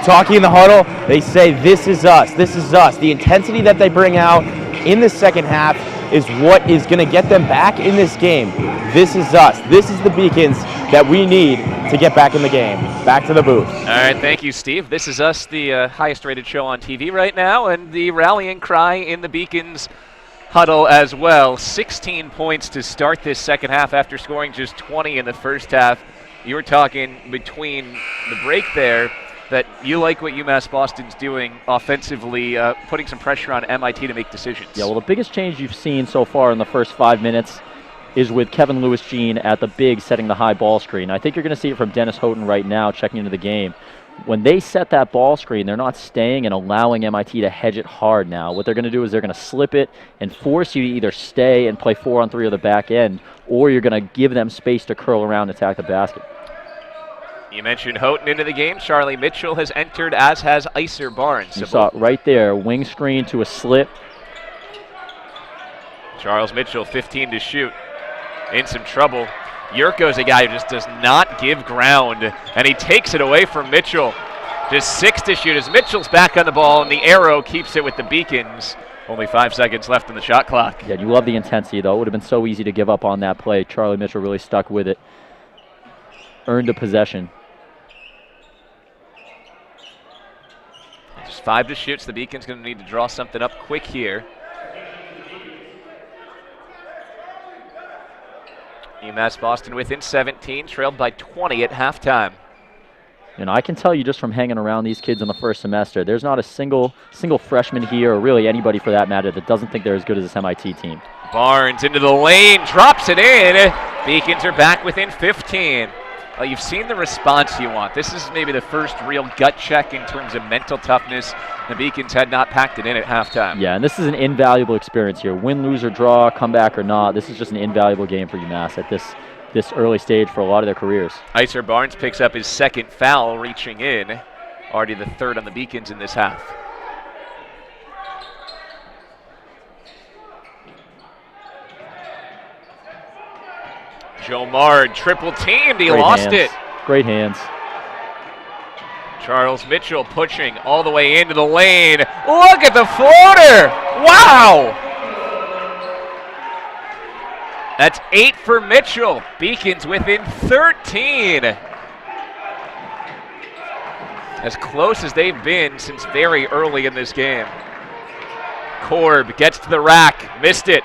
Talking in the huddle, they say, this is us, this is us. The intensity that they bring out in the second half is what is going to get them back in this game. This is us. This is the Beacons that we need to get back in the game. Back to the booth. All right, thank you, Steve. This is us, the highest rated show on TV right now, and the rallying cry in the Beacons huddle as well. 16 points to start this second half after scoring just 20 in the first half. You were talking between the break there that you like what UMass Boston's doing offensively, putting some pressure on MIT to make decisions. Yeah, well, the biggest change you've seen so far in the first 5 minutes is with Kevin Lewis-Jean at the big setting the high ball screen. I think you're going to see it from Dennis Houghton right now checking into the game. When they set that ball screen, they're not staying and allowing MIT to hedge it hard now. What they're going to do is they're going to slip it and force you to either stay and play 4-on-3 or the back end, or you're going to give them space to curl around and attack the basket. You mentioned Houghton into the game. Charlie Mitchell has entered, as has Iser Barnes. You saw it right there, wing screen to a slip. Charles Mitchell, 15 to shoot. In some trouble. Yurko's a guy who just does not give ground, and he takes it away from Mitchell. Just 6 to shoot as Mitchell's back on the ball, and the arrow keeps it with the Beacons. Only 5 seconds left on the shot clock. Yeah, you love the intensity, though. It would have been so easy to give up on that play. Charlie Mitchell really stuck with it. Earned a possession. Just 5 to shoot, so the Beacons going to need to draw something up quick here. UMass Boston within 17, trailed by 20 at halftime. And I can tell you just from hanging around these kids in the first semester, there's not a single freshman here, or really anybody for that matter, that doesn't think they're as good as this MIT team. Barnes into the lane, drops it in. Beacons are back within 15. Well, you've seen the response you want. This is maybe the first real gut check in terms of mental toughness. The Beacons had not packed it in at halftime. Yeah, and this is an invaluable experience here. Win, lose, or draw, comeback or not, this is just an invaluable game for UMass at this early stage for a lot of their careers. Iser Barnes picks up his second foul, reaching in. Already the third on the Beacons in this half. Joe Mard, triple teamed, he lost it. Great hands. Charles Mitchell pushing all the way into the lane. Look at the floater! Wow! That's 8 for Mitchell. Beacons within 13. As close as they've been since very early in this game. Korb gets to the rack, missed it.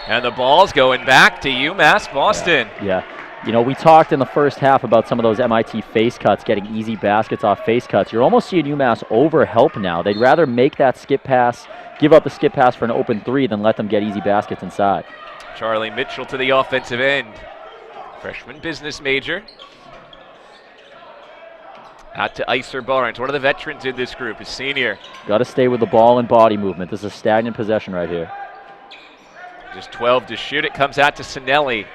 And the ball's going back to UMass Boston. Yeah. You know, we talked in the first half about some of those MIT face cuts, getting easy baskets off face cuts. You're almost seeing UMass over help now. They'd rather make that skip pass, give up the skip pass for an open 3 than let them get easy baskets inside. Charlie Mitchell to the offensive end. Freshman business major. Out to Iser Barnes, one of the veterans in this group, a senior. Got to stay with the ball and body movement. This is a stagnant possession right here. Just 12 to shoot. It comes out to Sinelli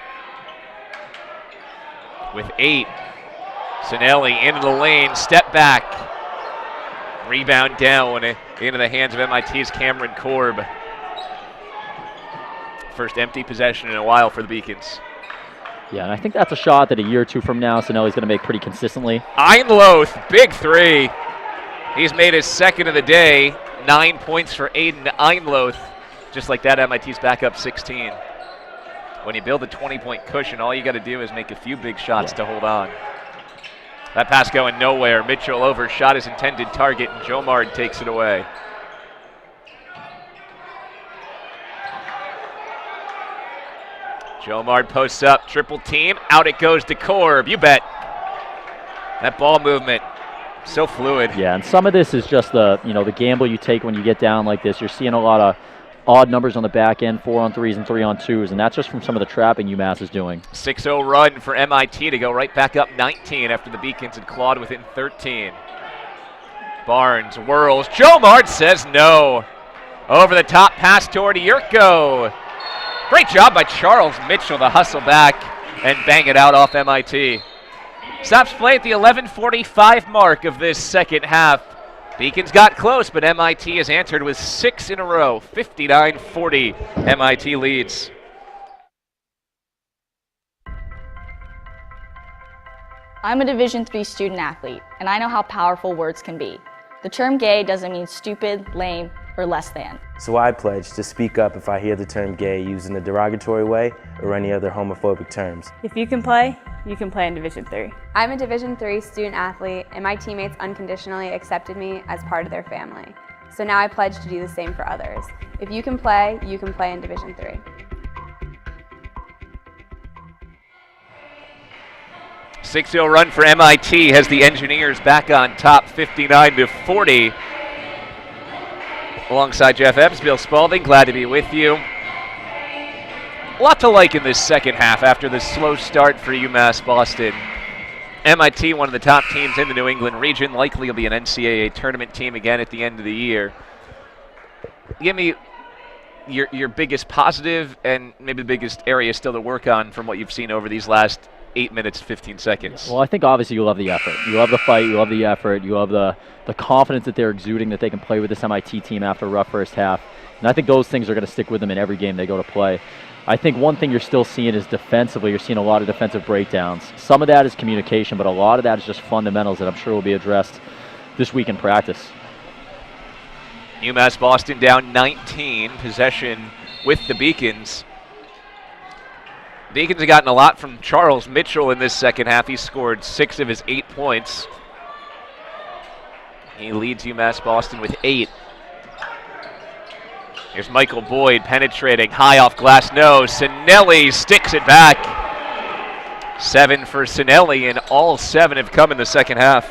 with 8. Sinelli into the lane, step back. Rebound down into the hands of MIT's Cameron Korb. First empty possession in a while for the Beacons. Yeah, and I think that's a shot that a year or two from now Sinelli's going to make pretty consistently. Einloth, big 3. He's made his second of the day. 9 points for Aiden Einloth. Just like that, MIT's back up 16. When you build a 20-point cushion, all you got to do is make a few big shots to hold on. That pass going nowhere. Mitchell overshot his intended target, and Joe Mard takes it away. Joe Mard posts up, triple team. Out it goes to Korb. You bet. That ball movement, so fluid. Yeah, and some of this is just the gamble you take when you get down like this. You're seeing a lot odd numbers on the back end, 4-on-3s and 3-on-2s, and that's just from some of the trapping UMass is doing. 6-0 run for MIT to go right back up 19 after the Beacons had clawed within 13. Barnes whirls. Jomard says no. Over the top pass toward Yurko. Great job by Charles Mitchell to hustle back and bang it out off MIT. Stops play at the 11:45 mark of this second half. Beacons got close, but MIT has answered with 6 in a row. 59-40, MIT leads. I'm a Division III student athlete, and I know how powerful words can be. The term gay doesn't mean stupid, lame, or less than. So I pledge to speak up if I hear the term gay used in a derogatory way or any other homophobic terms. If you can play in Division III. I'm a Division III student athlete, and my teammates unconditionally accepted me as part of their family. So now I pledge to do the same for others. If you can play in Division III. A 6-0 run for MIT has the Engineers back on top, 59-40. Alongside Jeff Epps, Bill Spalding, glad to be with you. A lot to like in this second half after the slow start for UMass Boston. MIT, one of the top teams in the New England region, likely will be an NCAA tournament team again at the end of the year. Give me your biggest positive and maybe the biggest area still to work on from what you've seen over these last 8 minutes, 15 seconds. Well, I think obviously you love the effort. You love the fight. You love the effort. You love the confidence that they're exuding that they can play with this MIT team after a rough first half. And I think those things are going to stick with them in every game they go to play. I think one thing you're still seeing is defensively, you're seeing a lot of defensive breakdowns. Some of that is communication, but a lot of that is just fundamentals that I'm sure will be addressed this week in practice. UMass Boston down 19, possession with the Beacons. Beacons have gotten a lot from Charles Mitchell in this second half. He scored 6 of his 8 points. He leads UMass Boston with 8. Here's Michael Boyd penetrating, high off glass, no. Sinelli sticks it back. 7 for Sinelli, and all 7 have come in the second half.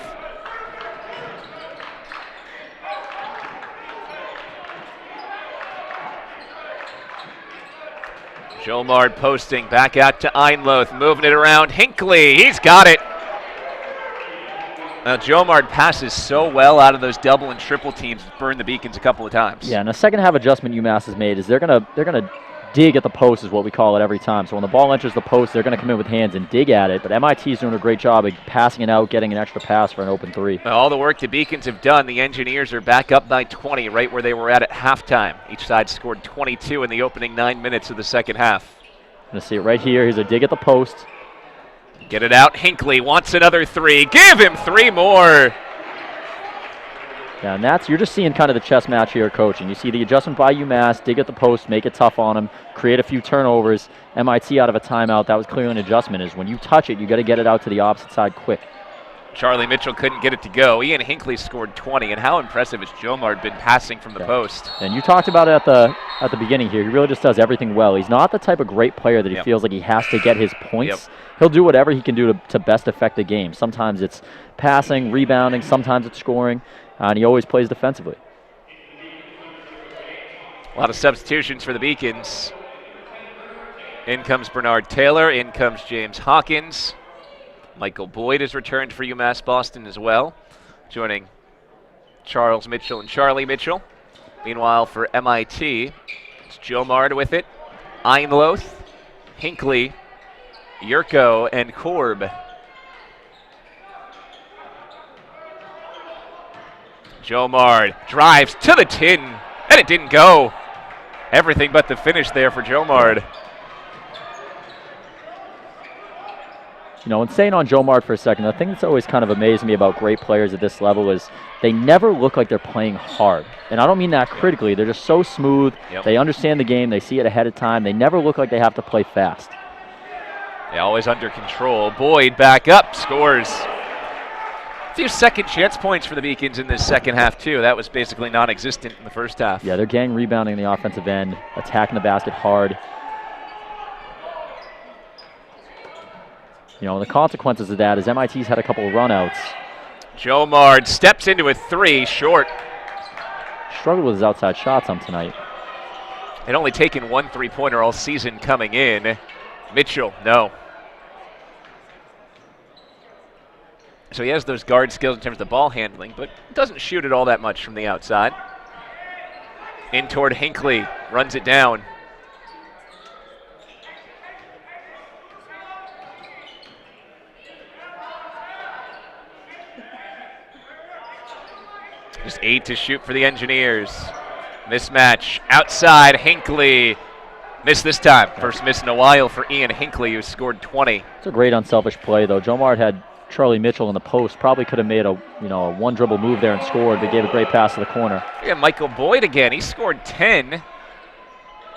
Jomard posting back out to Einloth, moving it around. Hinckley, he's got it. Now Jomard passes so well out of those double and triple teams, burned the Beacons a couple of times. Yeah, and a second half adjustment UMass has made is they're gonna dig at the post is what we call it every time. So when the ball enters the post, they're gonna come in with hands and dig at it. But MIT is doing a great job of passing it out, getting an extra pass for an open 3. Now, all the work the Beacons have done, the Engineers are back up by 20, right where they were at halftime. Each side scored 22 in the opening 9 minutes of the second half. Gonna see it right here. Here's a dig at the post. Get it out. Hinckley wants another 3. Give him 3 more. Yeah, and you're just seeing kind of the chess match here coaching. You see the adjustment by UMass, dig at the post, make it tough on them, create a few turnovers. MIT out of a timeout, that was clearly an adjustment, is when you touch it, you got to get it out to the opposite side quick. Charlie Mitchell couldn't get it to go. Ian Hinckley scored 20, and how impressive has Jomard been passing from the post. And you talked about it at the beginning here. He really just does everything well. He's not the type of great player that he feels like he has to get his points. He'll do whatever he can do to best affect the game. Sometimes it's passing, rebounding, sometimes it's scoring, and he always plays defensively. A lot of substitutions for the Beacons. In comes Bernard Taylor, in comes James Hawkins. Michael Boyd has returned for UMass Boston as well, joining Charles Mitchell and Charlie Mitchell. Meanwhile, for MIT, it's Jomard with it, Einloth, Hinckley, Yurko, and Korb. Jomard drives to the tin, and it didn't go. Everything but the finish there for Jomard. You know, and staying on Jomard for a second, the thing that's always kind of amazed me about great players at this level is they never look like they're playing hard. And I don't mean that critically. They're just so smooth. They understand the game. They see it ahead of time. They never look like they have to play fast. Yeah, always under control. Boyd back up, scores. A few second chance points for the Beacons in this second half, too. That was basically non-existent in the first half. Yeah, they're gang rebounding in the offensive end, attacking the basket hard. You know, the consequences of that is MIT's had a couple of runouts. Jomard steps into a 3, short. Struggled with his outside shots on tonight. Had only taken 1 3-pointer all season coming in. Mitchell, no. So he has those guard skills in terms of the ball handling, but doesn't shoot it all that much from the outside. In toward Hinckley, runs it down. Just 8 to shoot for the Engineers. Mismatch outside, Hinckley. Missed this time. First miss in a while for Ian Hinckley, who scored 20. It's a great unselfish play, though. Joe Mart had Charlie Mitchell in the post. Probably could have made a one dribble move there and scored, but gave a great pass to the corner. Yeah, Michael Boyd again. He scored 10.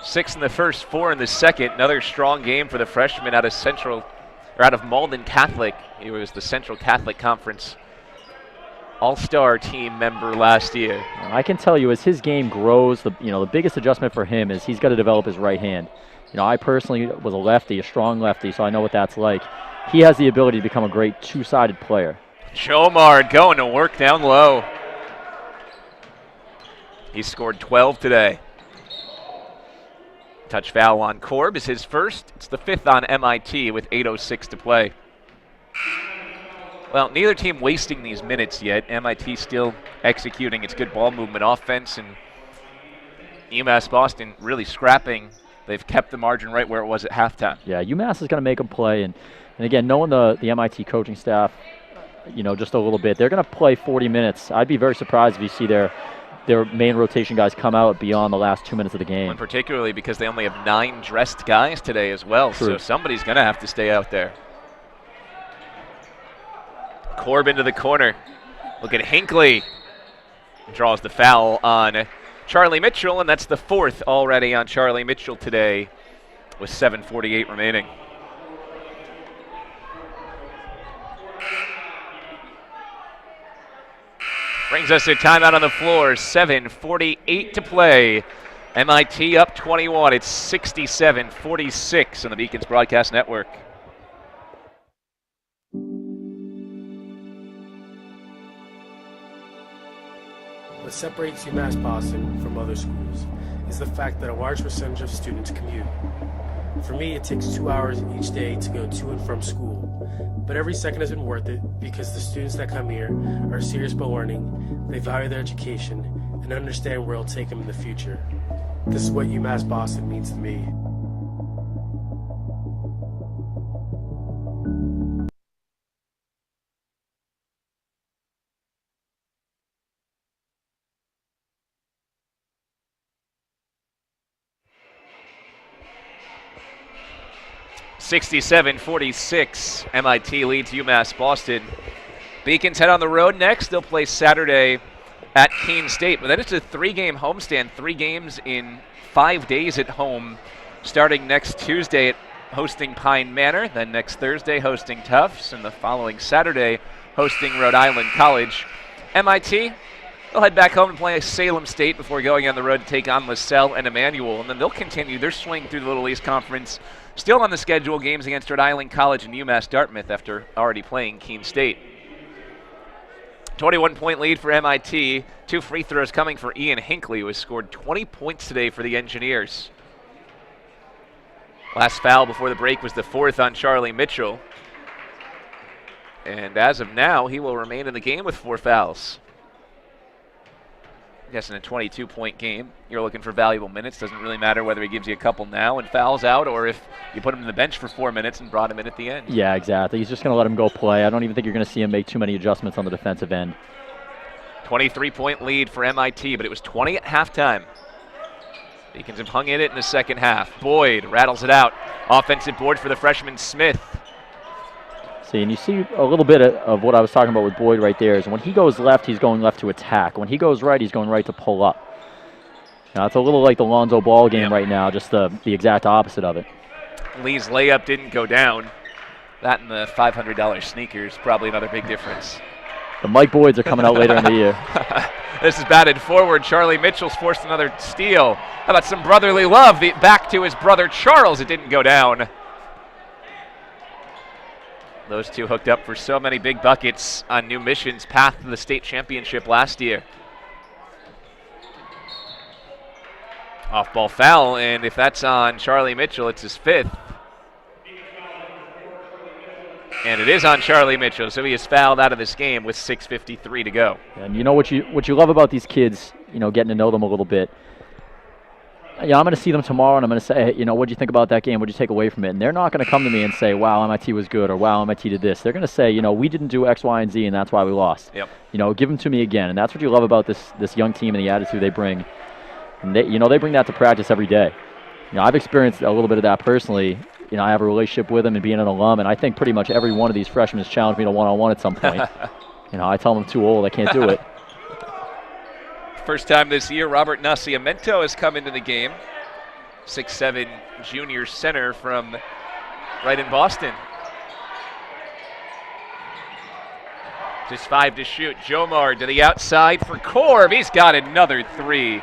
6 in the first, 4 in the second. Another strong game for the freshman out of Malden Catholic. He was the Central Catholic Conference All-Star team member last year. I can tell you, as his game grows, the biggest adjustment for him is he's got to develop his right hand. I personally was a lefty, a strong lefty, so I know what that's like. He has the ability to become a great two-sided player. Chomard going to work down low. He scored 12 today. Touch foul on Korb is his first. It's the 5th on MIT with 8:06 to play. Well, neither team wasting these minutes yet. MIT still executing its good ball movement offense, and UMass Boston really scrapping. They've kept the margin right where it was at halftime. Yeah, UMass is going to make them play, and again, knowing the MIT coaching staff, just a little bit, they're going to play 40 minutes. I'd be very surprised if you see their main rotation guys come out beyond the last 2 minutes of the game. And particularly because they only have 9 dressed guys today as well, True. So somebody's going to have to stay out there. Korb into the corner. Look at Hinckley. Draws the foul on Charlie Mitchell, and that's the 4th already on Charlie Mitchell today with 7:48 remaining. Brings us a timeout on the floor. 7:48 to play. MIT up 21. It's 67-46 on the Beacons Broadcast Network. What separates UMass Boston from other schools is the fact that a large percentage of students commute. For me, it takes 2 hours each day to go to and from school, but every second has been worth it because the students that come here are serious about learning, they value their education, and understand where it'll take them in the future. This is what UMass Boston means to me. (67-46). MIT leads UMass Boston. Beacons head on the road next. They'll play Saturday at Keene State, but then it's a 3-game homestand, 3 games in 5 days at home, starting next Tuesday at hosting Pine Manor, then next Thursday hosting Tufts, and the following Saturday hosting Rhode Island College. MIT, they'll head back home and play Salem State before going on the road to take on LaSalle and Emmanuel, and then they'll continue their swing through the Little East Conference. Still on the schedule, games against Rhode Island College and UMass Dartmouth after already playing Keene State. 21-point lead for MIT. 2 free throws coming for Ian Hinckley, who has scored 20 points today for the Engineers. Last foul before the break was the 4th on Charlie Mitchell. And as of now, he will remain in the game with 4 fouls. I guess in a 22-point game, you're looking for valuable minutes. Doesn't really matter whether he gives you a couple now and fouls out or if you put him on the bench for 4 minutes and brought him in at the end. Yeah, exactly. He's just going to let him go play. I don't even think you're going to see him make too many adjustments on the defensive end. 23-point lead for MIT, but it was 20 at halftime. Beacons have hung in it in the second half. Boyd rattles it out. Offensive board for the freshman Smith. See, and you see a little bit of what I was talking about with Boyd right there is when he goes left, he's going left to attack. When he goes right, he's going right to pull up. Now, it's a little like the Lonzo Ball game right now, just the exact opposite of it. Lee's layup didn't go down. That and the $500 sneakers, probably another big difference. The Mike Boyds are coming out later in the year. This is batted forward. Charlie Mitchell's forced another steal. How about some brotherly love? Back to his brother Charles. It didn't go down. Those two hooked up for so many big buckets on New Mission's path to the state championship last year. Off-ball foul, and if that's on Charlie Mitchell, it's his 5th. And it is on Charlie Mitchell, so he is fouled out of this game with 6:53 to go. And you know what you love about these kids, getting to know them a little bit. I'm going to see them tomorrow, and I'm going to say, hey, what did you think about that game? What did you take away from it? And they're not going to come to me and say, wow, MIT was good, or wow, MIT did this. They're going to say, we didn't do X, Y, and Z, and that's why we lost. Yep. Give them to me again. And that's what you love about this young team and the attitude they bring. And they bring that to practice every day. I've experienced a little bit of that personally. I have a relationship with them and being an alum, and I think pretty much every one of these freshmen has challenged me to one-on-one at some point. I tell them I'm too old, I can't do it. First time this year, Robert Nascimento has come into the game. 6'7" junior center from right in Boston. Just 5 to shoot. Jomar to the outside for Korb. He's got another 3.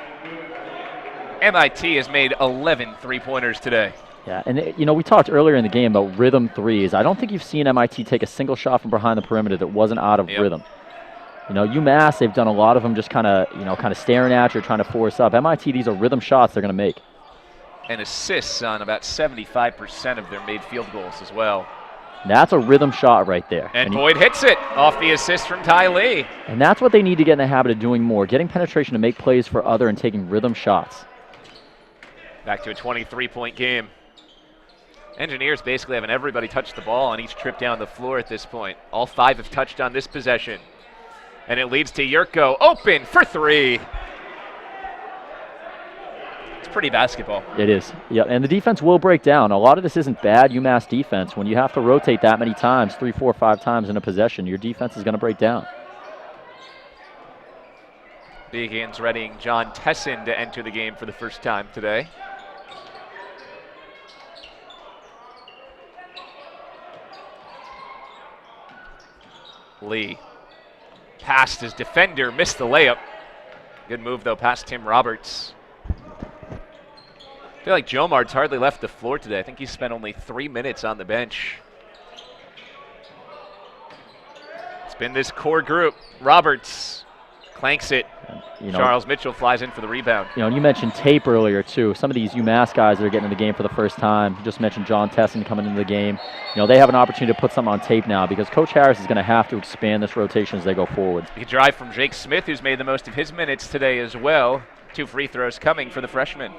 MIT has made 11 three-pointers today. Yeah, and we talked earlier in the game about rhythm threes. I don't think you've seen MIT take a single shot from behind the perimeter that wasn't out of rhythm. UMass, they've done a lot of them just kind of staring at you, trying to force up. MIT, these are rhythm shots they're going to make. And assists on about 75% of their made field goals as well. And that's a rhythm shot right there. And Boyd hits it off the assist from Ty Lee. And that's what they need to get in the habit of doing more, getting penetration to make plays for other and taking rhythm shots. Back to a 23-point game. Engineers basically having everybody touch the ball on each trip down the floor at this point. All 5 have touched on this possession. And it leads to Yurko open for 3. It's pretty basketball. It is. Yeah, and the defense will break down. A lot of this isn't bad UMass defense. When you have to rotate that many times, 3, 4, 5 times in a possession, your defense is going to break down. Begins readying John Tessin to enter the game for the first time today. Lee passed his defender, missed the layup. Good move, though, past Tim Roberts. I feel like Jomard's hardly left the floor today. I think he spent only 3 minutes on the bench. It's been this core group. Roberts clanks it. Charles Mitchell flies in for the rebound. And you mentioned tape earlier, too. Some of these UMass guys that are getting in the game for the first time. You just mentioned John Tessin coming into the game. They have an opportunity to put something on tape now because Coach Harris is going to have to expand this rotation as they go forward. A drive from Jake Smith, who's made the most of his minutes today as well. 2 free throws coming for the freshman.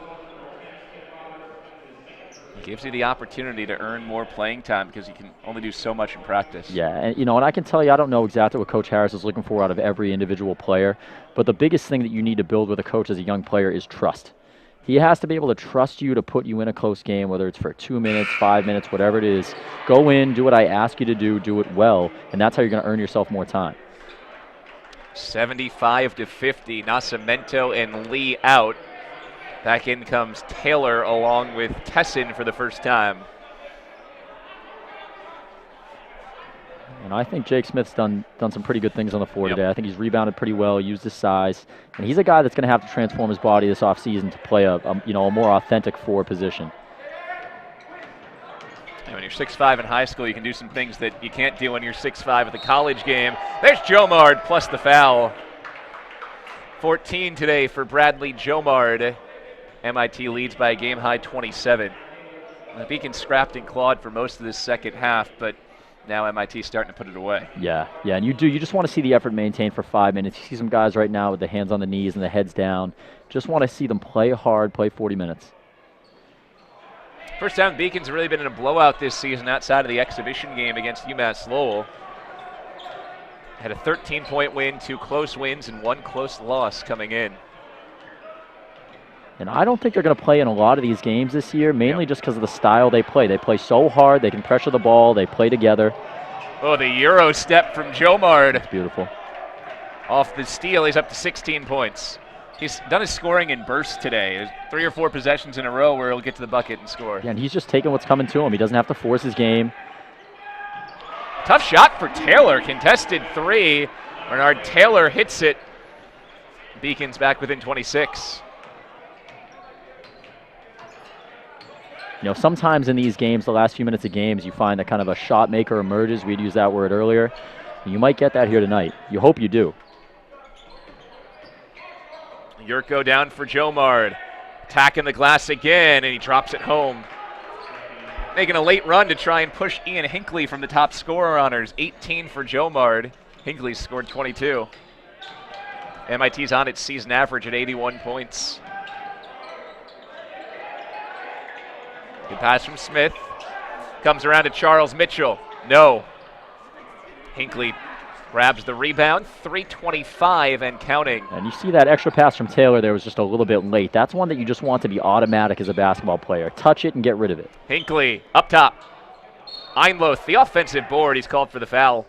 It gives you the opportunity to earn more playing time because you can only do so much in practice. Yeah, and and I can tell you I don't know exactly what Coach Harris is looking for out of every individual player, but the biggest thing that you need to build with a coach as a young player is trust. He has to be able to trust you to put you in a close game, whether it's for 2 minutes, 5 minutes, whatever it is. Go in, do what I ask you to do it well, and that's how you're going to earn yourself more time. 75-50, Nascimento and Lee out. Back in comes Taylor along with Tessin for the first time. And I think Jake Smith's done some pretty good things on the floor today. I think he's rebounded pretty well, used his size, and he's a guy that's going to have to transform his body this offseason to play a more authentic 4 position. And when you're 6'5" in high school, you can do some things that you can't do when you're 6'5" at the college game. There's Jomard plus the foul. 14 today for Bradley Jomard. MIT leads by a game-high 27. The Beacon scrapped and clawed for most of this second half, but now MIT starting to put it away. Yeah, and you just want to see the effort maintained for 5 minutes. You see some guys right now with the hands on the knees and the heads down. Just want to see them play hard, play 40 minutes. First time Beacon's really been in a blowout this season outside of the exhibition game against UMass Lowell. Had a 13-point win, 2 close wins, and 1 close loss coming in. And I don't think they're going to play in a lot of these games this year, mainly just because of the style they play. They play so hard, they can pressure the ball, they play together. Oh, the Euro step from Jomard. That's beautiful. Off the steal, he's up to 16 points. He's done his scoring in bursts today. There's 3 or 4 possessions in a row where he'll get to the bucket and score. Yeah, and he's just taking what's coming to him. He doesn't have to force his game. Tough shot for Taylor, contested 3. Bernard Taylor hits it. Beacon's back within 26. Sometimes in these games, the last few minutes of games, you find that kind of a shot maker emerges. We'd used that word earlier. You might get that here tonight. You hope you do. Yurko down for Jomard. Attacking the glass again, and he drops it home. Making a late run to try and push Ian Hinckley from the top scorer honors. 18 for Jomard. Hinckley scored 22. MIT's on its season average at 81 points. Good pass from Smith. Comes around to Charles Mitchell. No. Hinckley grabs the rebound. 3:25 and counting. And you see that extra pass from Taylor there was just a little bit late. That's one that you just want to be automatic as a basketball player. Touch it and get rid of it. Hinckley up top. Einloth, the offensive board. He's called for the foul.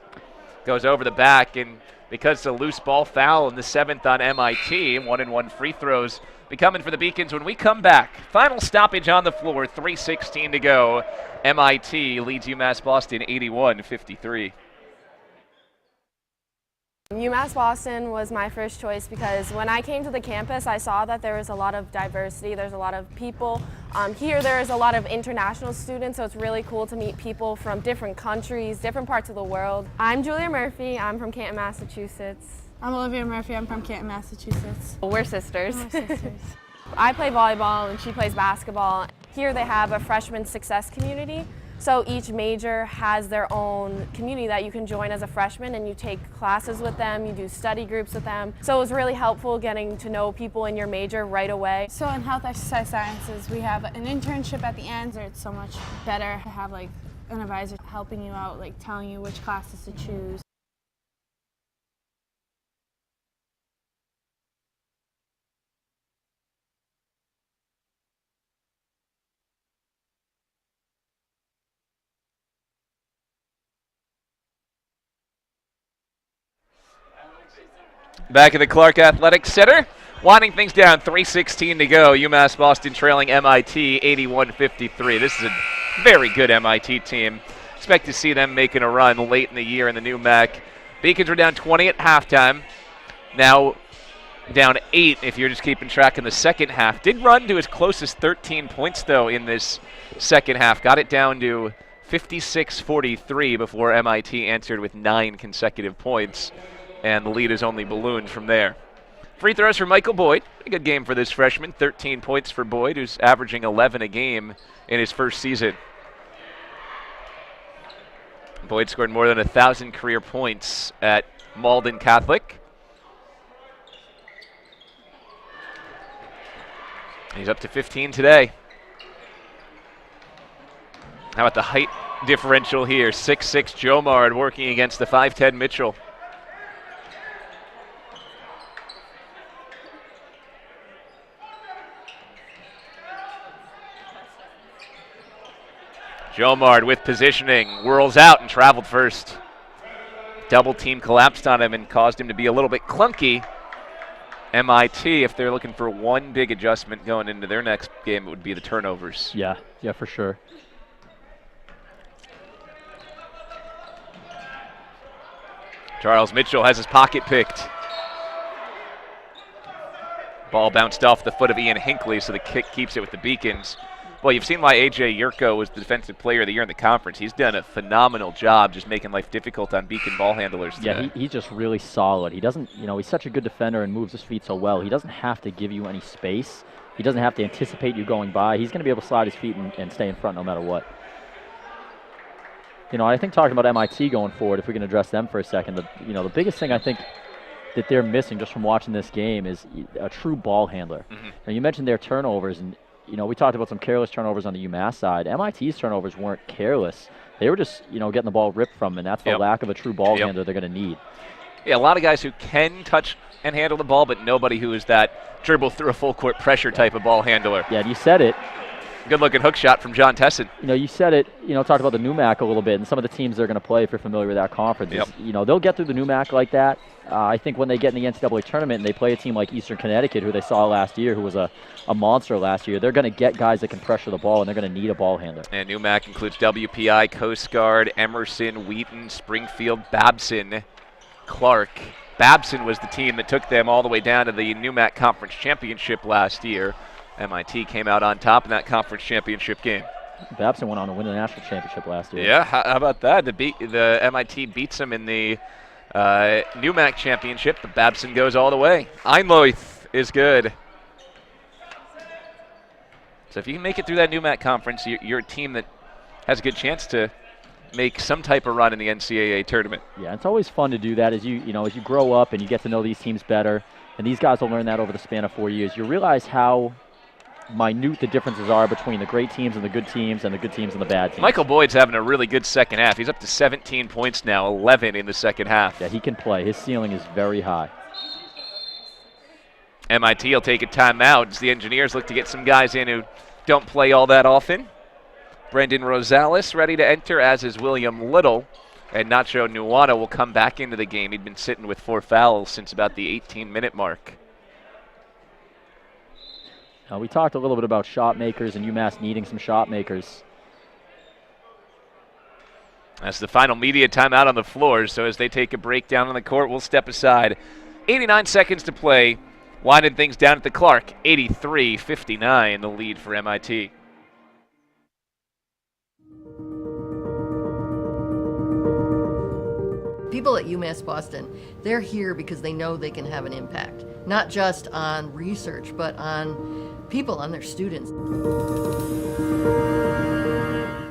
Goes over the back, and because it's a loose ball foul in the 7th on MIT, 1-and-1 free throws be coming for the Beacons when we come back. Final stoppage on the floor, 3:16 to go. MIT leads UMass Boston 81-53. UMass Boston was my first choice because when I came to the campus, I saw that there was a lot of diversity. There's a lot of people. Here there is a lot of international students, so it's really cool to meet people from different countries, different parts of the world. I'm Julia Murphy. I'm from Canton, Massachusetts. I'm Olivia Murphy. I'm from Canton, Massachusetts. We're sisters. We're sisters. I play volleyball and she plays basketball. Here they have a freshman success community. So each major has their own community that you can join as a freshman, and you take classes with them, you do study groups with them. So it was really helpful getting to know people in your major right away. So in health exercise sciences, we have an internship at the end, so it's so much better to have like an advisor helping you out, like telling you which classes to choose. Back at the Clark Athletics Center, winding things down, 3:16 to go. UMass Boston trailing MIT 81-53. This is a very good MIT team. Expect to see them making a run late in the year in the new MAC. Beacons were down 20 at halftime. Now down 8 if you're just keeping track in the second half. Did run to as close as 13 points, though, in this second half. Got it down to 56-43 before MIT answered with 9 consecutive points. And the lead is only ballooned from there. Free throws for Michael Boyd. A good game for this freshman. 13 points for Boyd, who's averaging 11 a game in his first season. Boyd scored more than 1,000 career points at Malden Catholic. He's up to 15 today. How about the height differential here? 6'6" Jomard working against the 5'10" Mitchell. Jomard with positioning, whirls out and traveled first. Double team collapsed on him and caused him to be a little bit clunky. MIT, if they're looking for one big adjustment going into their next game, it would be the turnovers. Yeah, for sure. Charles Mitchell has his pocket picked. Ball bounced off the foot of Ian Hinckley, so the kick keeps it with the Beacons. Well, you've seen why A.J. Yurko was the Defensive Player of the Year in the conference. He's done a phenomenal job just making life difficult on Beacon ball handlers today. Yeah, he's just really solid. He doesn't, he's such a good defender and moves his feet so well. He doesn't have to give you any space. He doesn't have to anticipate you going by. He's going to be able to slide his feet and stay in front no matter what. I think talking about MIT going forward, if we can address them for a second, the biggest thing I think that they're missing just from watching this game is a true ball handler. Mm-hmm. Now, you mentioned their turnovers, and we talked about some careless turnovers on the UMass side. MIT's turnovers weren't careless. They were just, getting the ball ripped from them, and that's the lack of a true ball handler they're going to need. Yeah, a lot of guys who can touch and handle the ball, but nobody who is that dribble through a full court pressure type of ball handler. Yeah, and you said it. Good-looking hook shot from John Tesson. You said it, talked about the NUMAC a little bit, and some of the teams they're going to play, if you're familiar with that conference. They'll get through the NUMAC like that. I think when they get in the NCAA tournament and they play a team like Eastern Connecticut, who they saw last year, who was a monster last year, they're going to get guys that can pressure the ball, and they're going to need a ball handler. And NUMAC includes WPI, Coast Guard, Emerson, Wheaton, Springfield, Babson, Clark. Babson was the team that took them all the way down to the NUMAC Conference Championship last year. MIT came out on top in that conference championship game. Babson went on to win the national championship last year. Yeah, how about that? The MIT beats them in the NUMAC championship, but Babson goes all the way. Einloth is good. So if you can make it through that NEWMAC conference, you're a team that has a good chance to make some type of run in the NCAA tournament. Yeah, it's always fun to do that as you grow up and you get to know these teams better, and these guys will learn that over the span of 4 years. You realize how minute the differences are between the great teams and the good teams and the good teams and the bad teams. Michael Boyd's having a really good second half. He's up to 17 points now, 11 in the second half. Yeah, he can play. His ceiling is very high. MIT will take a timeout as the Engineers look to get some guys in who don't play all that often. Brendan Rosales ready to enter, as is William Little. And Nacho Nuano will come back into the game. He'd been sitting with 4 fouls since about the 18-minute mark. We talked a little bit about shot makers and UMass needing some shot makers. That's the final media timeout on the floor, so as they take a break down on the court, we'll step aside. 89 seconds to play. Winding things down at the Clark, 83-59, the lead for MIT. People at UMass Boston, they're here because they know they can have an impact, not just on research, but on people, on their students.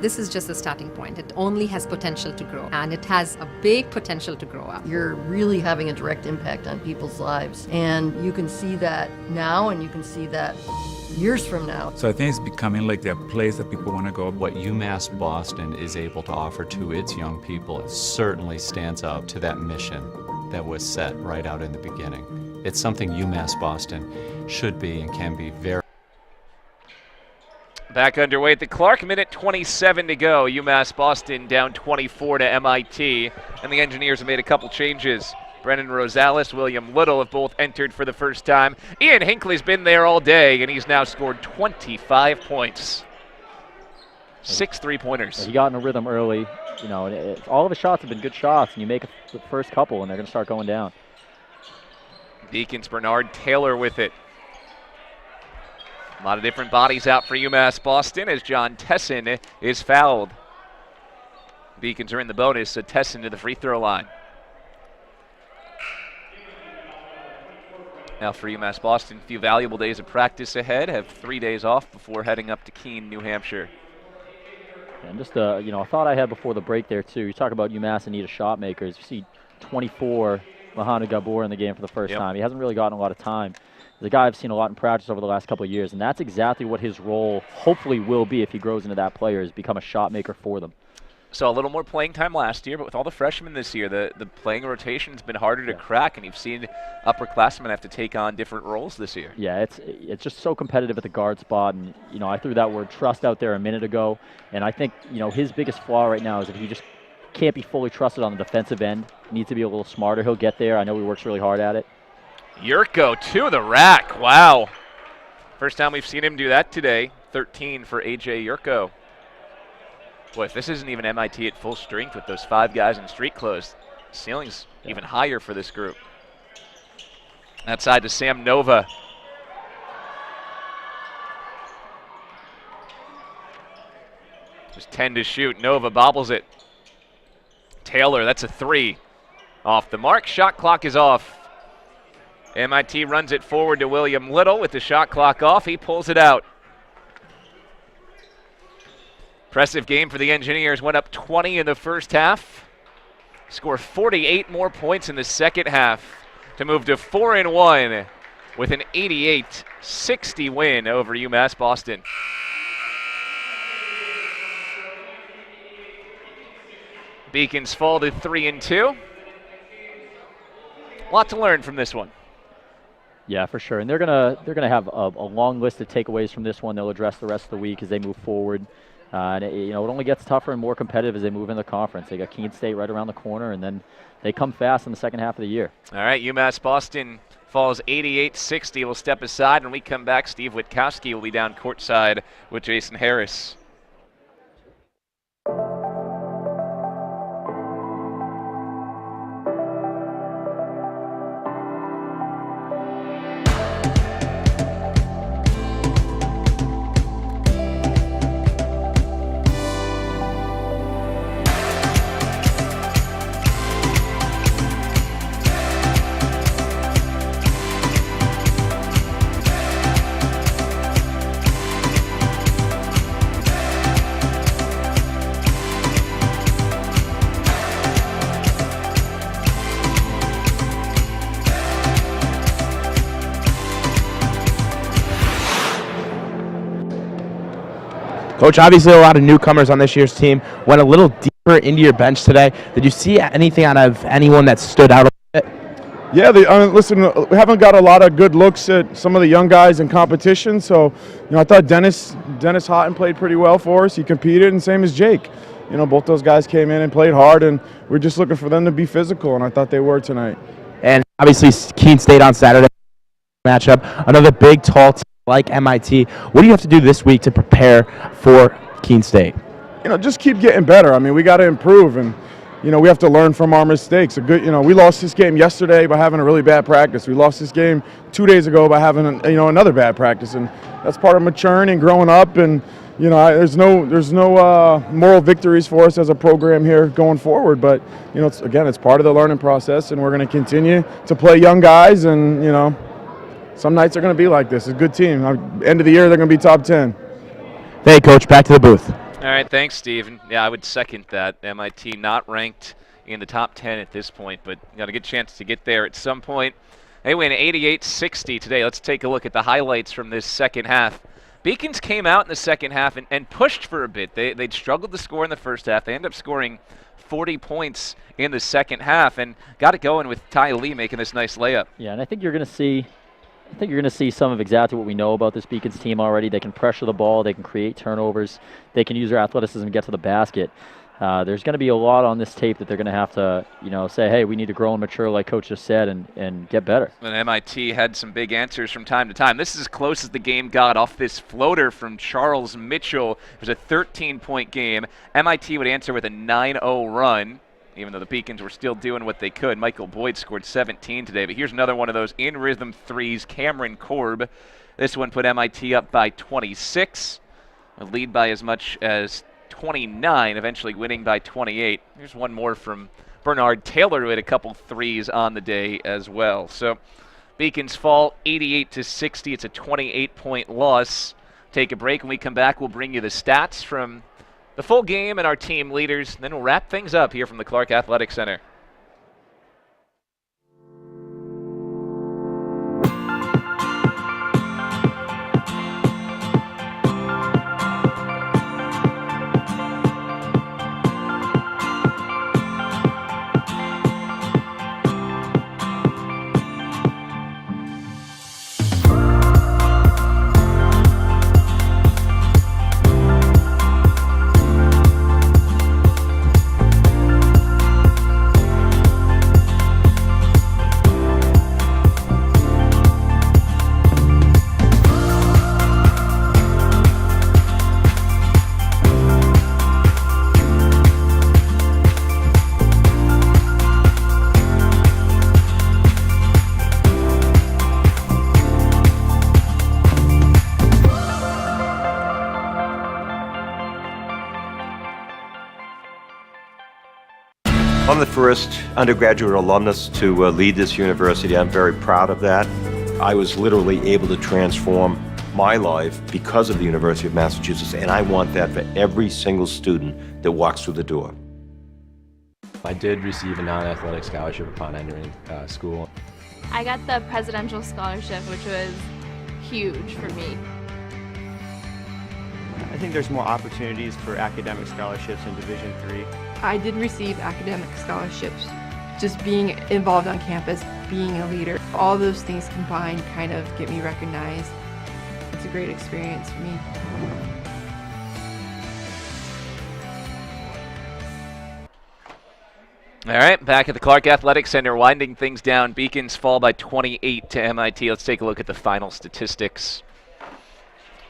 This is just a starting point. It only has potential to grow, and it has a big potential to grow up. You're really having a direct impact on people's lives, and you can see that now, and you can see that years from now. So I think it's becoming like the place that people want to go. What UMass Boston is able to offer to its young people certainly stands out to that mission that was set right out in the beginning. It's something UMass Boston should be and can be very. Back underway at the Clark, minute 27 to go. UMass Boston down 24 to MIT, and the Engineers have made a couple changes. Brendan Rosales, William Little have both entered for the first time. Ian Hinckley's been there all day, and he's now scored 25 points. 6 3-pointers. He got in a rhythm early. All of his shots have been good shots, and you make the first couple, and they're going to start going down. Beacon's Bernard Taylor with it. A lot of different bodies out for UMass Boston as John Tesson is fouled. Beacons are in the bonus, so Tesson to the free throw line. Now for UMass Boston, a few valuable days of practice ahead. Have 3 days off before heading up to Keene, New Hampshire. And just a thought I had before the break there too. You talk about UMass in need of shot makers. You see 24 Mahana Gabor in the game for the first time. He hasn't really gotten a lot of time. He's a guy I've seen a lot in practice over the last couple of years, and that's exactly what his role hopefully will be if he grows into that player, is become a shot maker for them. So a little more playing time last year, but with all the freshmen this year, the playing rotation's been harder to crack, and you've seen upperclassmen have to take on different roles this year. Yeah, it's just so competitive at the guard spot, and I threw that word trust out there a minute ago, and I think his biggest flaw right now is that he just can't be fully trusted on the defensive end. He needs to be a little smarter. He'll get there. I know he works really hard at it. Yurko to the rack. Wow. First time we've seen him do that today. 13 for A.J. Yurko. Boy, if this isn't even MIT at full strength with those 5 guys in street clothes, the ceiling's even higher for this group. Outside to Sam Nova. Just 10 to shoot. Nova bobbles it. Taylor, that's a 3. Off the mark. Shot clock is off. MIT runs it forward to William Little with the shot clock off. He pulls it out. Impressive game for the Engineers. Went up 20 in the first half. Score 48 more points in the second half to move to 4-1 with an 88-60 win over UMass Boston. Beacons fall to 3-2. A lot to learn from this one. Yeah, for sure. And they're gonna have a long list of takeaways from this one. They'll address the rest of the week as they move forward. And it only gets tougher and more competitive as they move in the conference. They got Keene State right around the corner, and then they come fast in the second half of the year. All right, UMass Boston falls 88-60. We'll step aside. When we come back, Steve Witkowski will be down courtside with Jason Harris. Coach, obviously a lot of newcomers on this year's team. Went a little deeper into your bench today. Did you see anything out of anyone that stood out a bit? Yeah, listen, we haven't got a lot of good looks at some of the young guys in competition. So, I thought Dennis Houghton played pretty well for us. He competed, and same as Jake. Both those guys came in and played hard, and we're just looking for them to be physical, and I thought they were tonight. And obviously Keene State on Saturday matchup, another big, tall team like MIT. What do you have to do this week to prepare for Keene State? Just keep getting better. I mean, we got to improve, and we have to learn from our mistakes. We lost this game yesterday by having a really bad practice. We lost this game 2 days ago by having another bad practice, and that's part of maturing and growing up. And there's no moral victories for us as a program here going forward. But it's part of the learning process, and we're going to continue to play young guys. And some nights are going to be like this. It's a good team. End of the year, they're going to be top 10. Hey, Coach, back to the booth. All right, thanks, Steve. Yeah, I would second that. MIT not ranked in the top 10 at this point, but got a good chance to get there at some point. They win 88-60 today. Let's take a look at the highlights from this second half. Beacons came out in the second half and pushed for a bit. They'd struggled to score in the first half. They ended up scoring 40 points in the second half and got it going with Ty Lee making this nice layup. Yeah, and I think you're going to see some of exactly what we know about this Beacons team already. They can pressure the ball. They can create turnovers. They can use their athleticism to get to the basket. There's going to be a lot on this tape that they're going to have to, say, hey, we need to grow and mature, like Coach just said, and get better. And MIT had some big answers from time to time. This is as close as the game got off this floater from Charles Mitchell. It was a 13-point game. MIT would answer with a 9-0 run, even though the Beacons were still doing what they could. Michael Boyd scored 17 today, but here's another one of those in-rhythm threes. Cameron Korb. This one put MIT up by 26, a lead by as much as 29, eventually winning by 28. Here's one more from Bernard Taylor, who had a couple threes on the day as well. So Beacons fall 88-60. It's a 28-point loss. Take a break. When we come back, we'll bring you the stats from the full game and our team leaders. Then we'll wrap things up here from the Clark Athletic Center. I'm the first undergraduate alumnus to lead this university. I'm very proud of that. I was literally able to transform my life because of the University of Massachusetts, and I want that for every single student that walks through the door. I did receive a non-athletic scholarship upon entering school. I got the presidential scholarship, which was huge for me. I think there's more opportunities for academic scholarships in Division III. I did receive academic scholarships. Just being involved on campus, being a leader, all those things combined kind of get me recognized. It's a great experience for me. All right, back at the Clark Athletic Center, winding things down. Beacons fall by 28 to MIT. Let's take a look at the final statistics.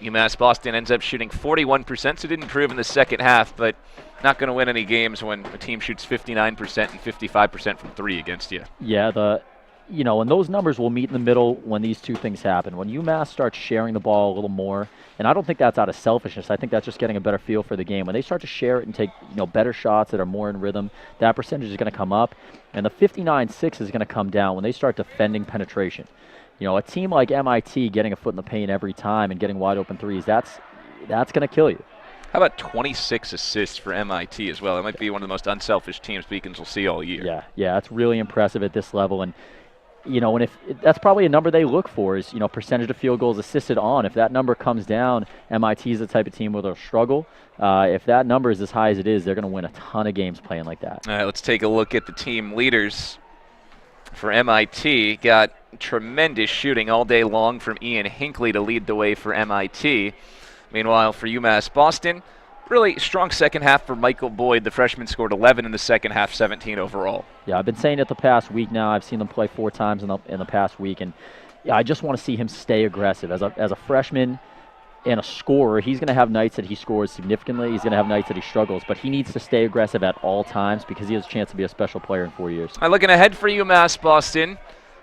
UMass Boston ends up shooting 41%, so didn't improve in the second half, but not going to win any games when a team shoots 59% and 55% from three against you. Yeah, and those numbers will meet in the middle when these two things happen. When UMass starts sharing the ball a little more, and I don't think that's out of selfishness. I think that's just getting a better feel for the game. When they start to share it and take better shots that are more in rhythm, that percentage is going to come up, and the 59-6 is going to come down when they start defending penetration. A team like MIT getting a foot in the paint every time and getting wide open threes, that's going to kill you. How about 26 assists for MIT as well? That might be one of the most unselfish teams Beacons will see all year. Yeah, it's really impressive at this level. And you know, and if that's probably a number they look for is, you know, percentage of field goals assisted on. If that number comes down, MIT is the type of team where they'll struggle. If that number is as high as it is, they're going to win a ton of games playing like that. All right, let's take a look at the team leaders for MIT. Got tremendous shooting all day long from Ian Hinckley to lead the way for MIT. Meanwhile, for UMass Boston, really strong second half for Michael Boyd. The freshman scored 11 in the second half, 17 overall. Yeah, I've been saying it the past week now. I've seen them play 4 times in the past week, and yeah, I just want to see him stay aggressive. As a freshman and a scorer, he's going to have nights that he scores significantly. He's going to have nights that he struggles, but he needs to stay aggressive at all times because he has a chance to be a special player in 4 years. All right, looking ahead for UMass Boston,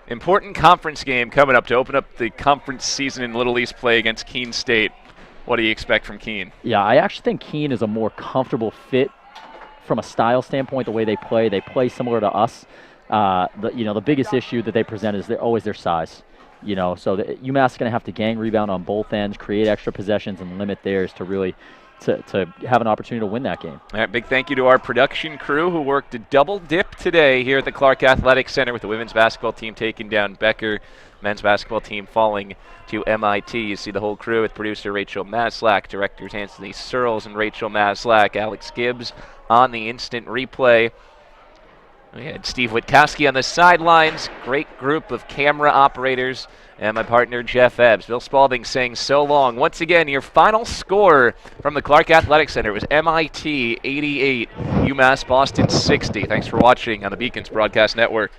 important conference game coming up to open up the conference season in Little East play against Keene State. What do you expect from Keene? Yeah, I actually think Keene is a more comfortable fit from a style standpoint, the way they play. They play similar to us. The biggest issue that they present is always their size. You know, so UMass is going to have to gang rebound on both ends, create extra possessions, and limit theirs to really to have an opportunity to win that game. All right, big thank you to our production crew who worked a double dip today here at the Clark Athletic Center with the women's basketball team taking down Becker, men's basketball team falling to MIT. You see the whole crew with producer Rachel Maslak, directors Anthony Searles and Rachel Maslak, Alex Gibbs on the instant replay. We had Steve Witkowski on the sidelines, great group of camera operators, and my partner Jeff Ebbs. Bill Spalding saying so long. Once again, your final score from the Clark Athletic Center was MIT 88, UMass Boston 60. Thanks for watching on the Beacons Broadcast Network.